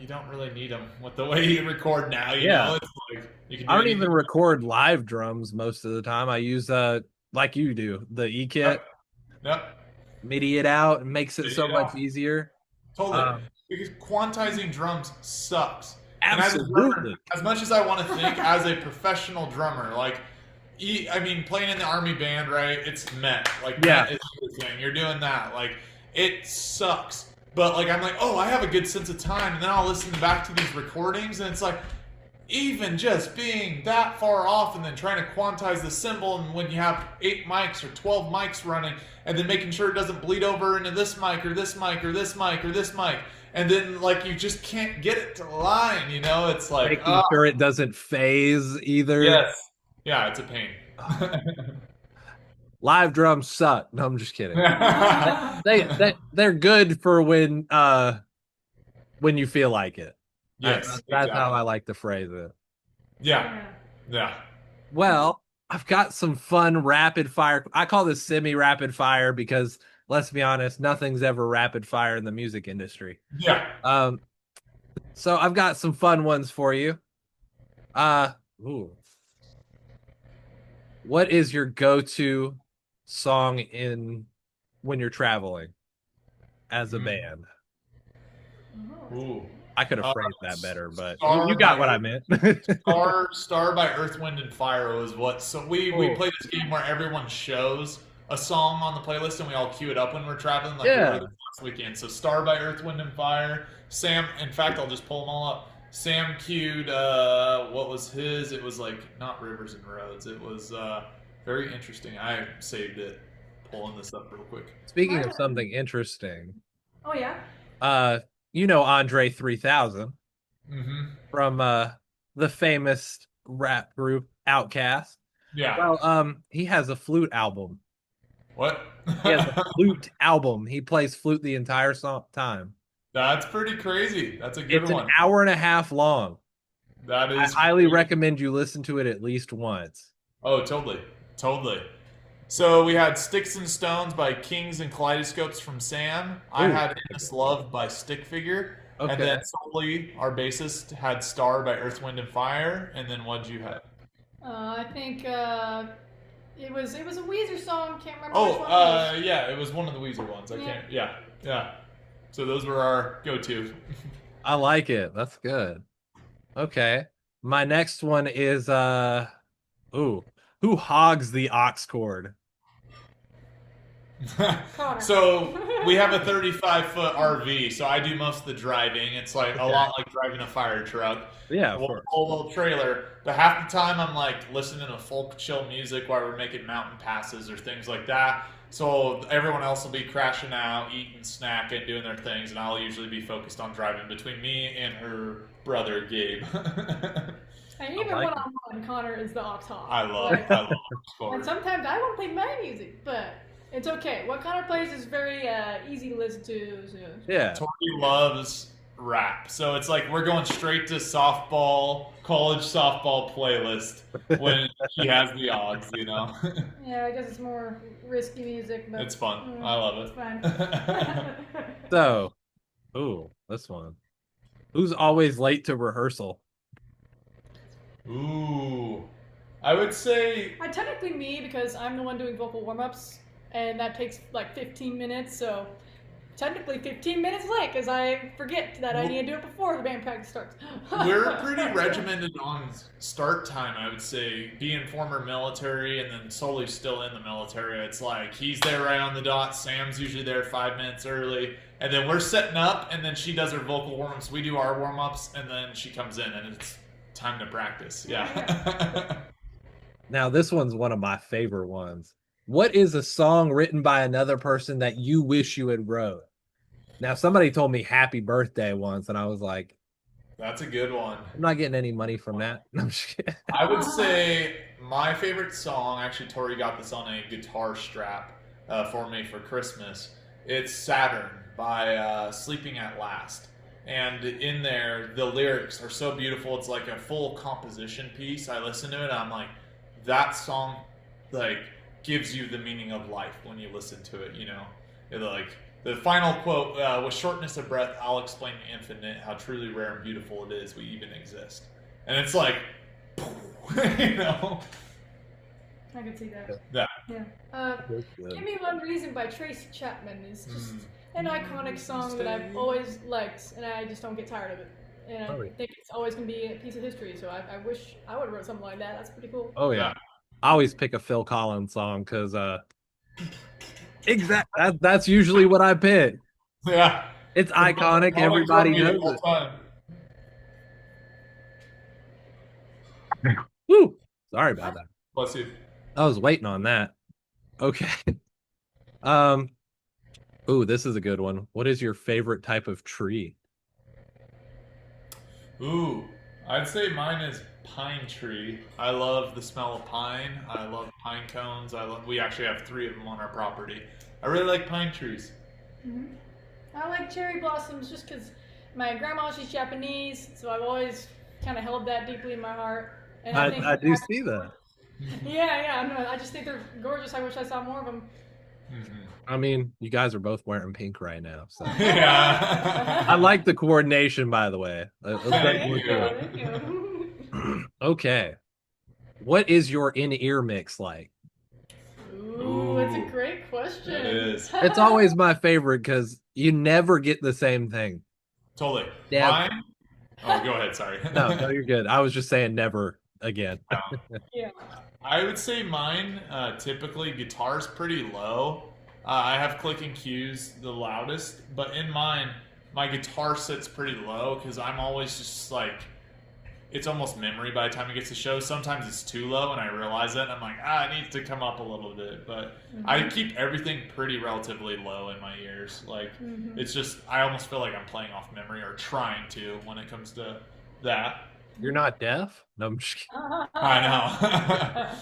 don't really need them with the way you record now. You know, it's like you can. I don't even record live drums most of the time. I use like you do, the E-kit. Yep. MIDI it out and makes it so much easier. Totally. Because quantizing drums sucks. Absolutely. And drummer, as much as I want to think as a professional drummer, like I mean, playing in the army band, right? It's met. Like met is everything. You're doing that. Like it sucks. But like I'm like, oh, I have a good sense of time, and then I'll listen back to these recordings, and it's like, even just being that far off, and then trying to quantize the cymbal, and when you have 8 mics or 12 mics running, and then making sure it doesn't bleed over into this mic or this mic or this mic or this mic, and then like you just can't get it to line. You know, it's like making sure it doesn't phase either. Yes. Yeah, it's a pain. Live drums suck. No, I'm just kidding. They're good for when you feel like it. Yes, that's how I like to phrase it. Yeah. Well, I've got some fun rapid fire. I call this semi rapid fire because let's be honest, nothing's ever rapid fire in the music industry. Yeah. So I've got some fun ones for you. What is your go-to song when you're traveling as a band? Ooh. I could have phrased that better, but you got what I meant. Star by Earth, Wind, and Fire was what. So we play this game where everyone shows a song on the playlist and we all cue it up when we're traveling. Like we were this last weekend. So Star by Earth, Wind, and Fire. Sam, in fact, I'll just pull them all up. Sam cued, what was his? It was like, not Rivers and Roads. It was very interesting. I saved it. Pulling this up real quick. Speaking of something interesting. Oh, yeah? You know Andre 3000 from the famous rap group Outkast. Yeah. Well, he has a flute album. What? He has a flute album. He plays flute the entire time. That's pretty crazy. That's a good one. It's an hour and a half long. That is. I highly recommend you listen to it at least once. Oh, totally. So we had Sticks and Stones by Kings and Kaleidoscopes from Sam. I had Endless Love by Stick Figure. Okay. And then Sully, our bassist, had Star by Earth, Wind, and Fire. And then what'd you have? I think it was a Weezer song. Can't remember. Oh, which one it was. Yeah, it was one of the Weezer ones. Yeah. So those were our go-to. I like it. That's good. Okay. My next one is Who hogs the aux cord? Connor. So we have a 35-foot RV, so I do most of the driving. It's like a lot like driving a fire truck. Yeah, of Well, course. whole little trailer, but half the time I'm like listening to folk chill music while we're making mountain passes or things like that. So everyone else will be crashing out, eating, snacking, doing their things, and I'll usually be focused on driving between me and her brother Gabe. And even like one-on-one, Connor is the aux hog. I love And sport. sometimes I won't play my music, but it's okay. What Connor plays is very easy to listen to. So. Yeah. Tori loves rap, so it's like we're going straight to softball, college softball playlist when he has the odds, you know. Yeah, I guess it's more risky music, but It's fun. I love it's fine. it. So, ooh, this one. Who's always late to rehearsal? Ooh, I would say Technically me, because I'm the one doing vocal warm-ups, and that takes like 15 minutes, so technically 15 minutes late, because I forget that I need to do it before the band practice starts. we're pretty regimented on start time. I would say, being former military and then solely still in the military, it's like he's there right on the dot. Sam's usually there 5 minutes early, and then we're setting up, and then she does her vocal warm-ups. We do our warm-ups, and then she comes in, and it's time to practice. Yeah. Now, this one's one of my favorite ones. What is a song written by another person that you wish you had wrote? Now, somebody told me Happy Birthday once, and I was like, That's a good one. I'm not getting any money from that. No, I'm just kidding. I would say my favorite song, actually, Tori got this on a guitar strap for me for Christmas. It's Saturn by Sleeping at Last. And in there, the lyrics are so beautiful. It's like a full composition piece. I listen to it, and I'm like, that song, like, gives you the meaning of life when you listen to it, you know? Like, the final quote, with shortness of breath, I'll explain the infinite, how truly rare and beautiful it is we even exist. And it's like, you know? I can see that. Yeah. Yeah. Give Me One Reason by Tracy Chapman is just an iconic song that I've always liked, and I just don't get tired of it. And I think it's always going to be a piece of history, so I wish I would have wrote something like that. That's pretty cool. Oh, yeah. I always pick a Phil Collins song because that's usually what I pick. Yeah. It's iconic. Everybody knows it. Woo! Sorry about that. Bless you. I was waiting on that. Okay. Ooh, this is a good one. What is your favorite type of tree? Ooh, I'd say mine is pine tree. I love the smell of pine. I love pine cones. We actually have 3 of them on our property. I really like pine trees. Mm-hmm. I like cherry blossoms just because my grandma, she's Japanese, so I've always kind of held that deeply in my heart. And I do see that. Yeah. I just think they're gorgeous. I wish I saw more of them. Mm-hmm. I mean, you guys are both wearing pink right now, so Yeah. I like the coordination. By the way, Thank you. Okay, what is your in-ear mix like? Ooh, that's a great question. It is. It's always my favorite because you never get the same thing. Totally. Yeah. Mine? Oh, go ahead. Sorry. No, you're good. I was just saying never again. Yeah. I would say mine, typically guitar's pretty low. I have clicking cues the loudest, but in mine, my guitar sits pretty low because I'm always just like, it's almost memory by the time it gets to show. Sometimes it's too low and I realize it and I'm like, it needs to come up a little bit. But I keep everything pretty relatively low in my ears. Like, it's just, I almost feel like I'm playing off memory or trying to when it comes to that. You're not deaf? No, I'm just kidding. I know.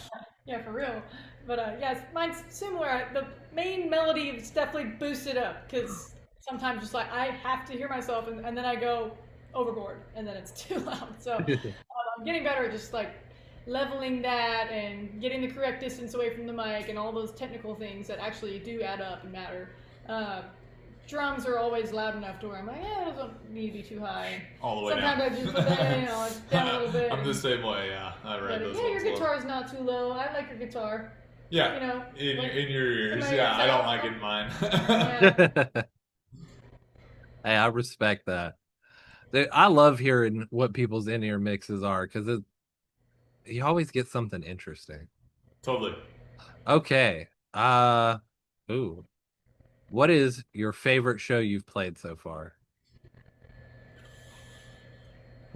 Yeah, for real. But yeah, mine's similar. The main melody is definitely boosted up because sometimes just like I have to hear myself and then I go overboard and then it's too loud. So I'm getting better at just like leveling that and getting the correct distance away from the mic and all those technical things that actually do add up and matter. Drums are always loud enough to where I'm like, it doesn't need to be too high. All the way Sometimes down. I just put that, it's down a little bit. I'm the same way, yeah. I read those your ones guitar low. is not too low. I like your guitar. Yeah, You know, in your ears. my Yeah, ears I don't out. like it in mine. Yeah. Hey, I respect that. I love hearing what people's in-ear mixes are because you always get something interesting. Totally. Okay. Ooh. What is your favorite show you've played so far?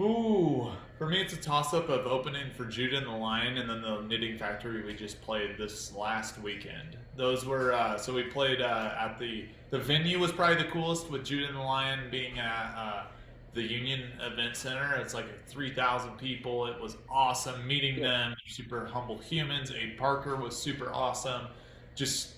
Ooh, for me, it's a toss-up of opening for Judah and the Lion, and then the Knitting Factory we just played this last weekend. Those were so we played at the venue was probably the coolest with Judah and the Lion being at the Union Event Center. It's like 3,000 people. It was awesome meeting them. Super humble humans. Abe Parker was super awesome. Just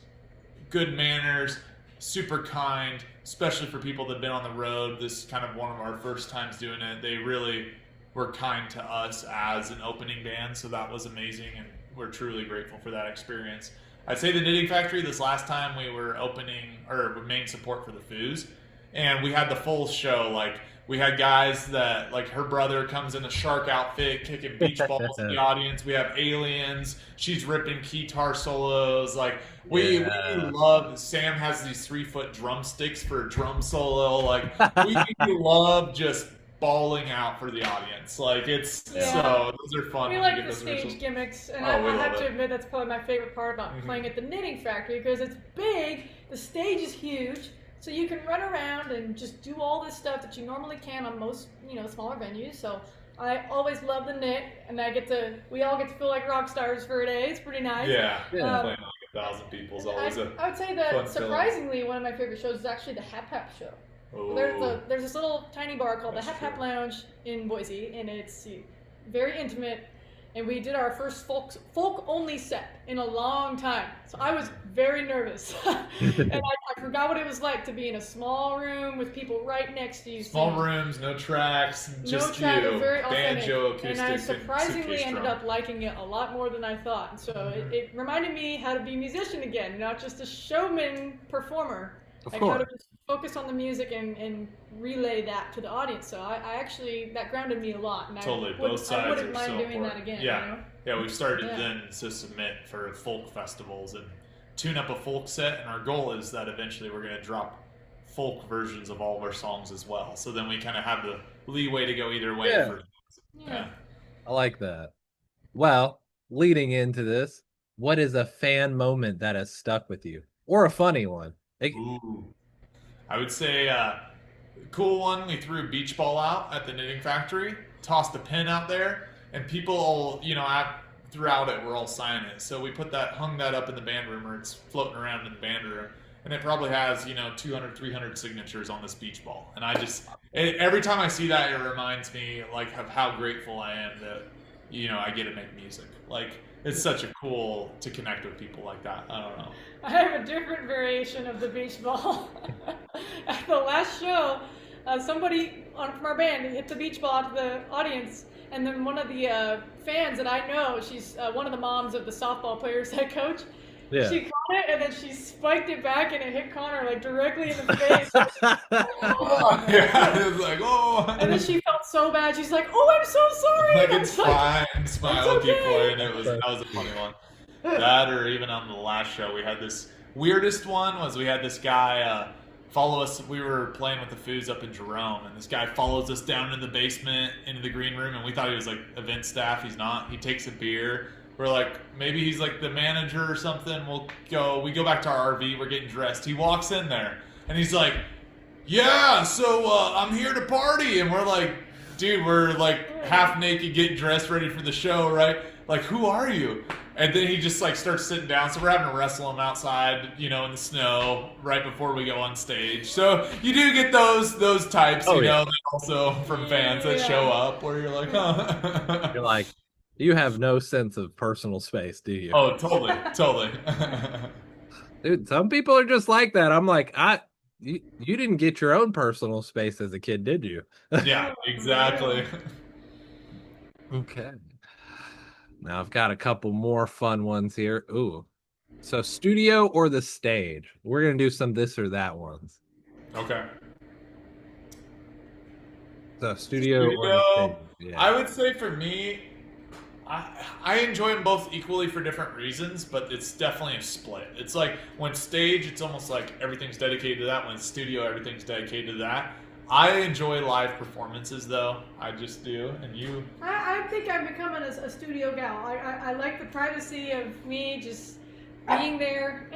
good manners, super kind, especially for people that have been on the road. This is kind of one of our first times doing it. They really were kind to us as an opening band, so that was amazing, and we're truly grateful for that experience. I'd say the Knitting Factory, this last time we were opening, or main support for the Foos, and we had the full show. Like, we had guys that, like, her brother comes in a shark outfit kicking beach balls in the audience. We have aliens. She's ripping guitar solos. Like, we love, Sam has these 3-foot drumsticks for a drum solo. Like, we love just bawling out for the audience. Like, it's so, those are fun. We like the stage gimmicks, and I have to admit that's probably my favorite part about playing at the Knitting Factory, because it's big, the stage is huge, so you can run around and just do all this stuff that you normally can on most, smaller venues. So I always love the knit, and we all get to feel like rock stars for a day. It's pretty nice. Yeah, playing like 1,000 people is always I would say that surprisingly, one of my favorite shows is actually the Hap Hap show. There's this little tiny bar called the Hap Hap Lounge in Boise, and it's very intimate. And we did our first folk only set in a long time. So I was very nervous. And I forgot what it was like to be in a small room with people right next to you. Small rooms, no tracks, just you, very banjo, authentic. acoustic, and I surprisingly ended drum. up liking it a lot more than I thought. And so it reminded me how to be a musician again, not just a showman performer. Of course. How to just focus on the music and relay that to the audience. So I actually, that grounded me a lot. And totally, both sides I wouldn't are mind so doing important. that again. Yeah, yeah. We've started then to submit for folk festivals and tune up a folk set, and our goal is that eventually we're going to drop folk versions of all of our songs as well. So then we kind of have the leeway to go either way. Yeah. I like that. Well, leading into this, what is a fan moment that has stuck with you, or a funny one? Ooh. I would say cool one, we threw a beach ball out at the Knitting Factory, tossed a pin out there, and people, throughout it were all signing it. So we hung that up in the band room, or it's floating around in the band room, and it probably has 200, 300 signatures on this beach ball. And every time I see that, it reminds me like of how grateful I am that I get to make music. Like, it's such a cool to connect with people like that. I don't know. I have a different variation of the beach ball. At the last show, somebody from our band hit the beach ball to the audience, and then one of the fans that I know, she's one of the moms of the softball player's head coach. Yeah. She caught it, and then she spiked it back, and it hit Connor like directly in the face. Yeah, it was like, oh. And then she felt so bad. She's like, "Oh, I'm so sorry." Like, it's fine. Smile, keep playing. That was a funny one. That, or even on the last show, we had this weirdest one. Was we had this guy follow us. We were playing with the Foos up in Jerome, and this guy follows us down in the basement into the green room, and we thought he was like event staff. He's not. He takes a beer. We're like, maybe he's like the manager or something. We go back to our RV. We're getting dressed. He walks in there, and he's like, "Yeah, so I'm here to party." And we're like, "Dude, we're like half naked, getting dressed, ready for the show, right? Like, who are you?" And then he just like starts sitting down. So we're having to wrestle him outside, in the snow right before we go on stage. So you do get those types, also from fans that show up where you're like, huh. You're like, you have no sense of personal space, do you? Oh, totally. Dude, some people are just like that. I'm like, you didn't get your own personal space as a kid, did you? Yeah, exactly. Okay. Now I've got a couple more fun ones here. Ooh. So studio or the stage? We're going to do some this or that ones. Okay. So studio or the stage? Yeah. I would say for me, I enjoy them both equally for different reasons, but it's definitely a split. It's like when stage, it's almost like everything's dedicated to that. When studio, everything's dedicated to that. I enjoy live performances, though. I just do. And you? I think I'm becoming a studio gal. I like the privacy of me just being there,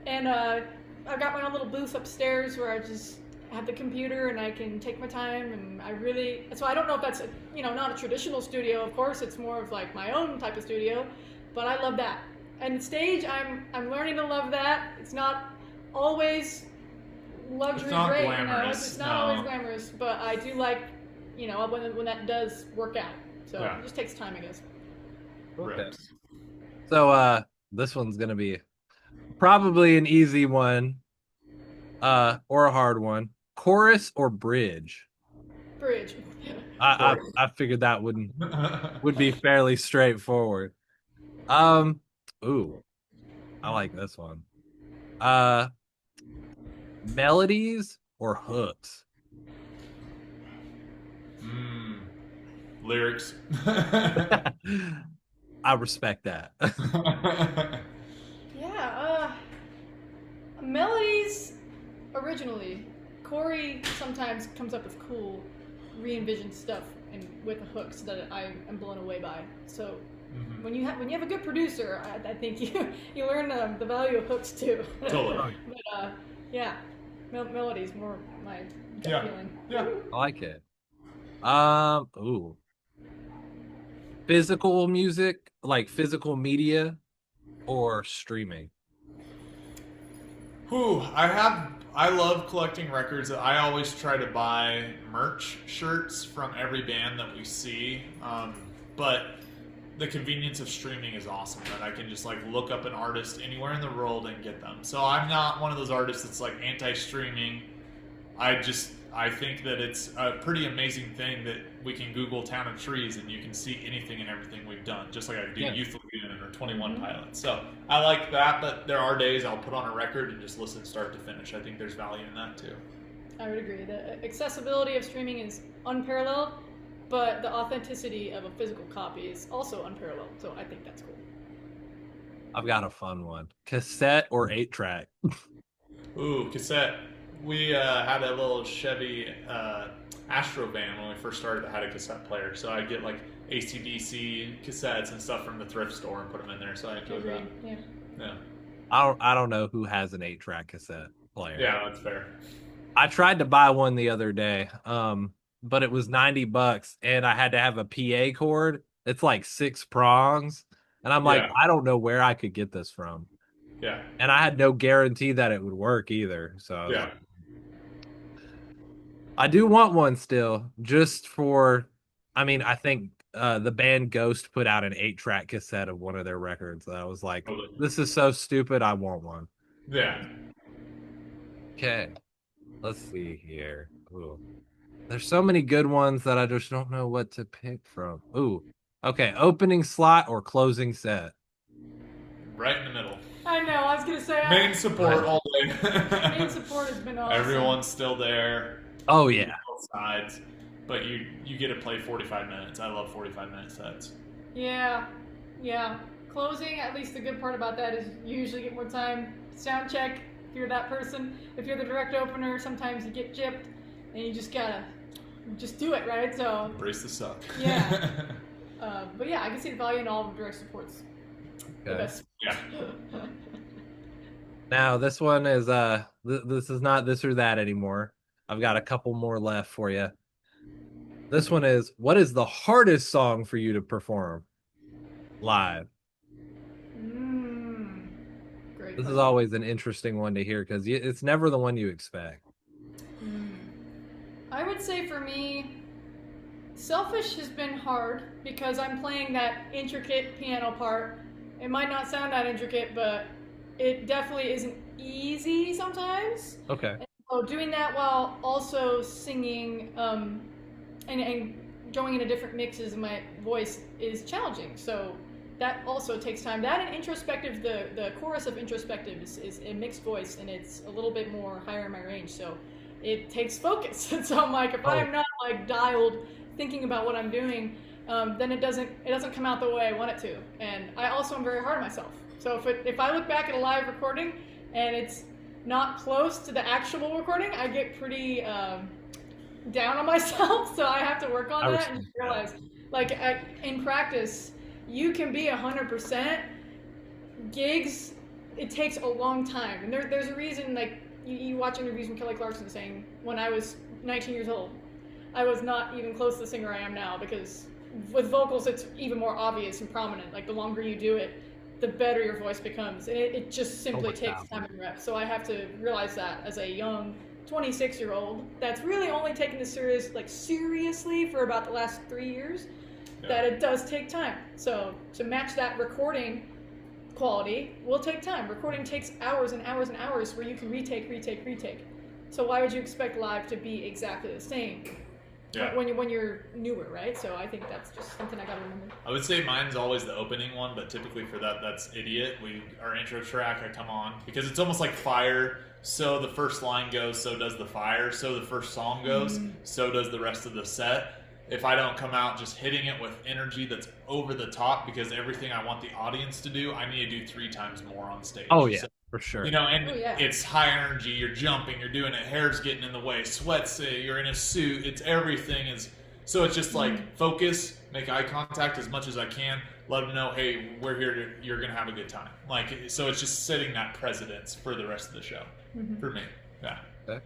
and I've got my own little booth upstairs where I just have the computer and I can take my time, and so I don't know if that's not a traditional studio. Of course, it's more of like my own type of studio, but I love that. And stage, I'm learning to love that. It's not always luxury, it's not great, glamorous. it's not always glamorous, but I do like, when that does work out. So it just takes time, I guess. Okay. So this one's gonna be probably an easy one, or a hard one. Chorus or bridge? Bridge. I figured that would be fairly straightforward. Ooh, I like this one. Melodies or hooks? Lyrics. I respect that. Yeah, melodies originally. Corey sometimes comes up with cool, re-envisioned stuff and with the hooks that I am blown away by. So when you have a good producer, I think you learn the value of hooks too. Totally. But yeah, melodies more my gut feeling. Yeah. I like it. Ooh. Physical music, like physical media, or streaming? I love collecting records. I always try to buy merch shirts from every band that we see. But the convenience of streaming is awesome, that I can just like look up an artist anywhere in the world and get them. So I'm not one of those artists that's like anti-streaming. I think that it's a pretty amazing thing that we can Google Town of Trees and you can see anything and everything we've done, just like I do Youth Lagoon or 21 Pilots. So I like that, but there are days I'll put on a record and just listen start to finish. I think there's value in that too. I would agree. The accessibility of streaming is unparalleled, but the authenticity of a physical copy is also unparalleled. So I think that's cool. I've got a fun one. Cassette or 8-track? Ooh, cassette. We had a little Chevy Astro van when we first started that had a cassette player. So I'd get like AC/DC cassettes and stuff from the thrift store and put them in there. So I enjoyed that. Yeah. I don't know who has an 8-track cassette player. Yeah, that's fair. I tried to buy one the other day, but it was $90 and I had to have a PA cord. It's like 6 prongs. And I'm like, I don't know where I could get this from. Yeah. And I had no guarantee that it would work either. So yeah. I do want one still, just for, I think the band Ghost put out an 8-track cassette of one of their records. And I was like, this is so stupid, I want one. Yeah. Okay. Let's see here. Ooh. There's so many good ones that I just don't know what to pick from. Ooh. Okay, opening slot or closing set? Right in the middle. I know, I was going to say. Main support all day. Main support has been awesome. Everyone's still there. Oh, yeah. Both sides. But you get to play 45 minutes. I love 45-minute sets. Yeah. Closing, at least the good part about that is you usually get more time. Sound check, if you're that person. If you're the direct opener, sometimes you get gypped, and you just gotta do it, right? So embrace the suck. Yeah. But yeah, I can see the value in all of the direct supports. Okay. Yeah. Now this one is this is not this or that anymore. I've got a couple more left for you. This one is, what is the hardest song for you to perform live? Great. This is always an interesting one to hear because it's never the one you expect. I would say for me, Selfish has been hard because I'm playing that intricate piano part. It might not sound that intricate, but it definitely isn't easy sometimes. Okay. And so doing that while also singing and going into different mixes of my voice is challenging. So that also takes time. That and introspective, the chorus of introspective is a mixed voice, and it's a little bit more higher in my range. So it takes focus. And so I'm like, if I'm not like dialed thinking about what I'm doing, then it doesn't come out the way I want it to. And I also am very hard on myself. So if I look back at a live recording and it's not close to the actual recording, I get pretty down on myself, so I have to work on I that and respect realize, like, in practice, you can be 100%. Gigs, it takes a long time, and there's a reason. Like, you watch interviews from Kelly Clarkson saying, when I was 19 years old, I was not even close to the singer I am now, because with vocals, it's even more obvious and prominent. Like, the longer you do it, the better your voice becomes. And it just simply takes time and rep. So I have to realize that as a young 26-year-old that's really only taken this seriously for about the last 3 years, that it does take time. So to match that recording quality will take time. Recording takes hours and hours and hours where you can retake. So why would you expect live to be exactly the same? Yeah. When you're newer, right? So I think that's just something I gotta remember. I would say mine's always the opening one, but typically for that's Idiot. Our intro track, I come on because it's almost like fire. So the first line goes, so does the fire. So the first song goes, so does the rest of the set. If I don't come out just hitting it with energy that's over the top, because everything I want the audience to do, I need to do 3 times more on stage. Oh yeah. So, for sure. It's high energy, you're jumping, you're doing it, hair's getting in the way, sweats, you're in a suit, it's everything is, so it's just like focus, make eye contact as much as I can, let them know, hey, we're here, you're going to have a good time. Like, so it's just setting that precedence for the rest of the show, for me, yeah. Okay.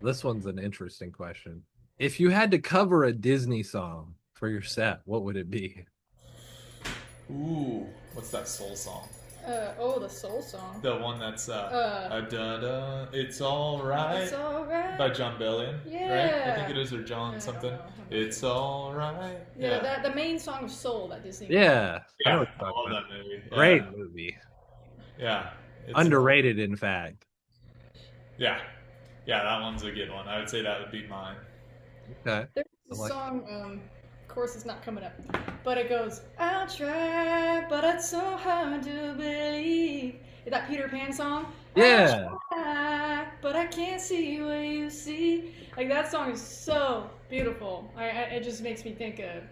This one's an interesting question. If you had to cover a Disney song for your set, what would it be? Ooh, what's that soul song? The soul song. The one that's da-da, It's Alright. It's Alright. By John Bellion. Yeah. Right? I think it is, or John something. It's Alright. Yeah, the main song of Soul that Disney. Yeah. I love that movie. Great movie. Yeah. Underrated, in fact. Yeah. Yeah, that one's a good one. I would say that would be mine. Okay. There's a song, of course it's not coming up, but it goes, I'll try, but it's so hard to believe. That Peter Pan song? Yeah. I'll try, but I can't see what you see. Like, that song is so beautiful. It just makes me think of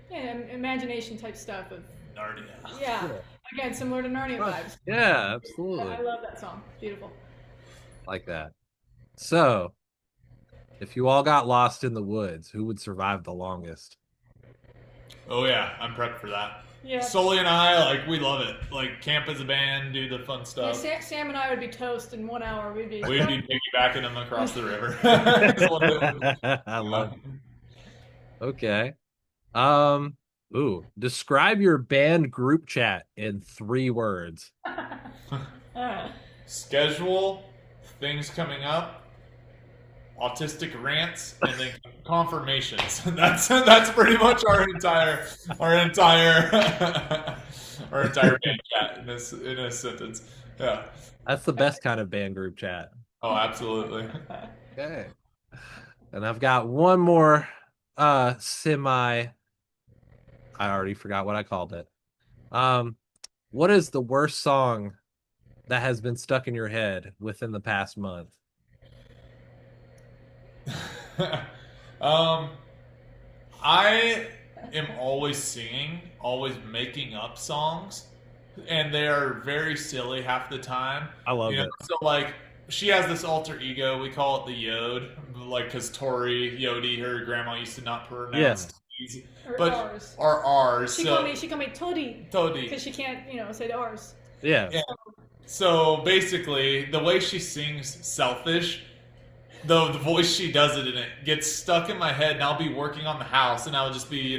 imagination type stuff of Narnia. Yeah. Again, similar to Narnia vibes. Yeah, absolutely. I love that song. Beautiful. Like that. So, if you all got lost in the woods, who would survive the longest? Oh yeah, I'm prepped for that. Yeah. Sully and I, we love it. Like, camp as a band, do the fun stuff. Yeah, Sam and I would be toast in 1 hour. We'd be piggybacking them across the river. I love it. Okay. Describe your band group chat in 3 words. Schedule, things coming up, autistic rants, and then confirmations. That's pretty much our entire band chat in a sentence. Yeah. That's the best kind of band group chat. Oh, absolutely. Okay. And I've got one more I already forgot what I called it. What is the worst song that has been stuck in your head within the past month? I am always singing, always making up songs, and they are very silly half the time. I love it. So, like, she has this alter ego. We call it the Yod, like, because Tori Yodi, her grandma used to not pronounce T's, but R's. are R's. She called me Todi. Todi. Because she can't, say the R's. Yeah. So basically, the way she sings "Selfish," the voice she does it in it gets stuck in my head, and I'll be working on the house, and I'll just be,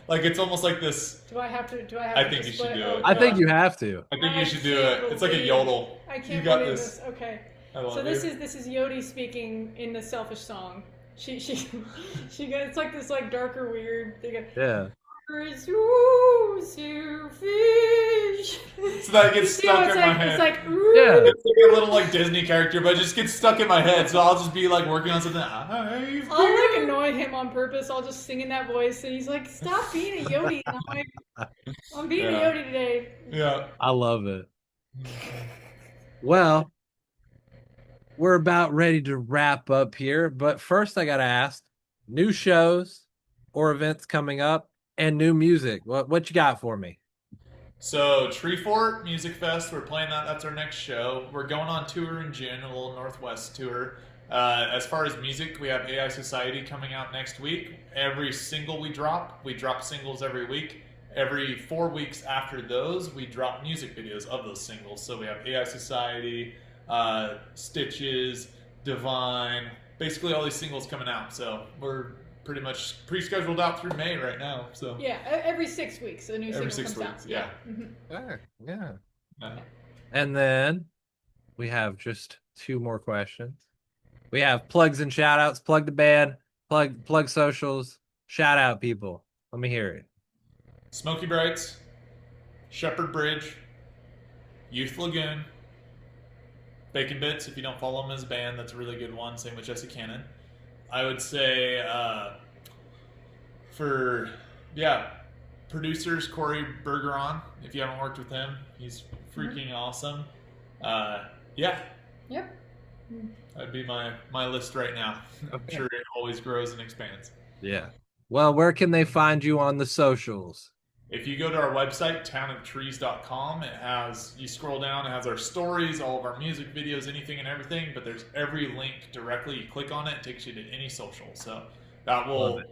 like, it's almost like this. Do I have to? I think you should do it. I think you have to. I think you should do it. It's like a yodel. I can't You got believe this. Okay. I love So this is Yodi speaking in the Selfish song. She it's like this darker weird thing. Yeah. So that gets stuck in my head. It's like, Yeah. It's like a little Disney character, but it just gets stuck in my head. So I'll just be working on something. I'll annoy him on purpose. I'll just sing in that voice, and he's like, "Stop being a Yodi." And I'm like, "I'm being a Yodi today." Yeah. I love it. Well, we're about ready to wrap up here, but first I gotta ask: new shows or events coming up, and new music. What you got for me? So Treefort Music Fest, we're playing that. That's our next show. We're going on tour in June, a little Northwest tour. As far as music, we have AI Society coming out next week. Every single we drop singles every week. Every 4 weeks after those, we drop music videos of those singles. So we have AI Society, Stitches, Divine, basically all these singles coming out. So we're pretty much pre-scheduled out through May right now. So yeah, every 6 weeks a new single every 6 comes weeks, out. yeah. Sure, yeah. Yeah. And then we have just 2 more questions. We have plugs and shout outs. Plug the band, plug socials, shout out people. Let me hear it. Smoky Brights, Shepherd Bridge, Youth Lagoon, Bacon Bits. If you don't follow them as a band, that's a really good one. Same with Jesse Cannon. I would say producers, Corey Bergeron. If you haven't worked with him, he's freaking awesome. Yep. That'd be my list right now. I'm sure it always grows and expands. Yeah. Well, where can they find you on the socials? If you go to our website, townoftrees.com, you scroll down, it has our stories, all of our music videos, anything and everything, but there's every link directly. You click on it, it takes you to any social. So that will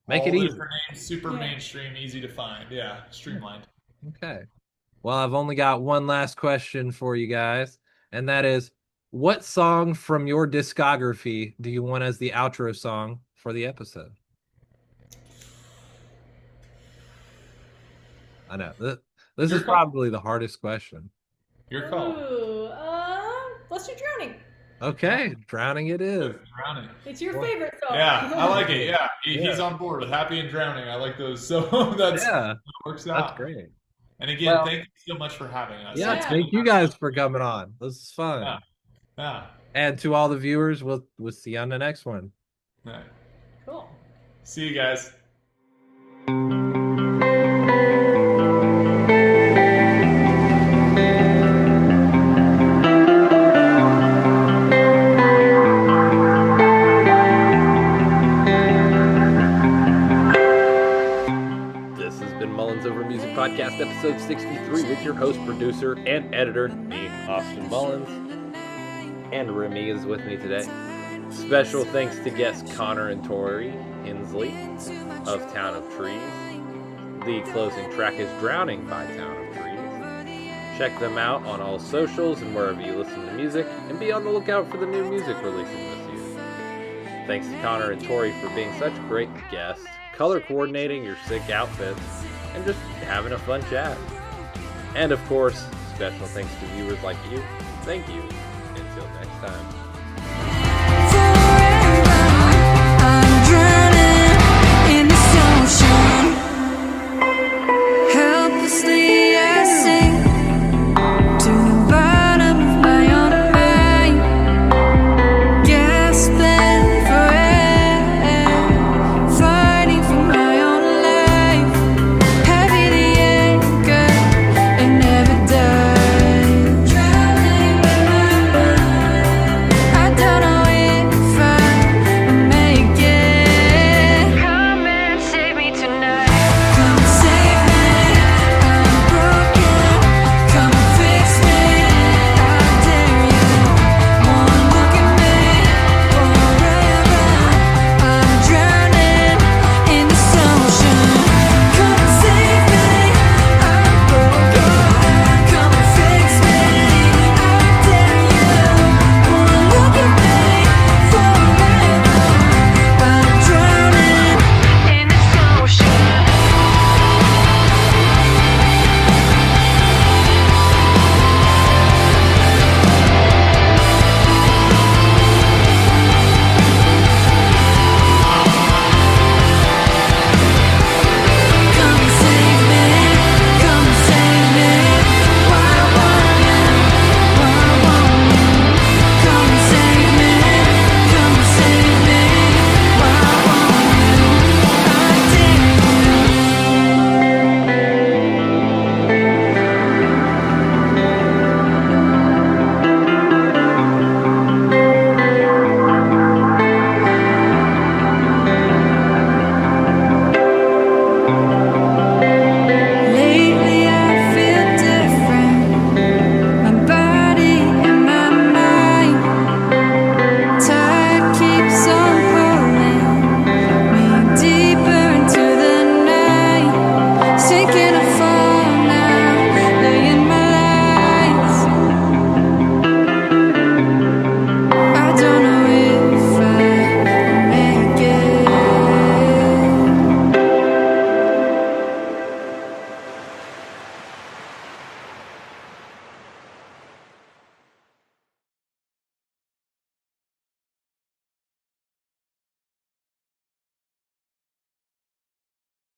make it easy. Names, super mainstream, easy to find. Yeah, streamlined. Okay. Well, I've only got one last question for you guys, and that is, what song from your discography do you want as the outro song for the episode? I know. This is probably the hardest question. Your call. Ooh, let's do Drowning. Okay, Drowning it is. Drowning. It's your favorite song. Yeah, I like it. Yeah, he's on board with Happy and Drowning. I like those. So that works out. That's great. And again, thank you so much for having us. Yeah, thank you guys for coming on. This is fun. Yeah. And to all the viewers, we'll see you on the next one. All right. Cool. See you guys. This has been Mullins Over Music Podcast, episode 63, with your host, producer, and editor, me, Austin Mullins. And Remy is with me today. Special thanks to guests Connor and Tori Hensley of Town of Trees. The closing track is Drowning by Town of Trees. Check them out on all socials and wherever you listen to music, and be on the lookout for the new music releasing this year. Thanks to Connor and Tori for being such great guests, color coordinating your sick outfits, and just having a fun chat. And of course, special thanks to viewers like you. Thank you. Until next time.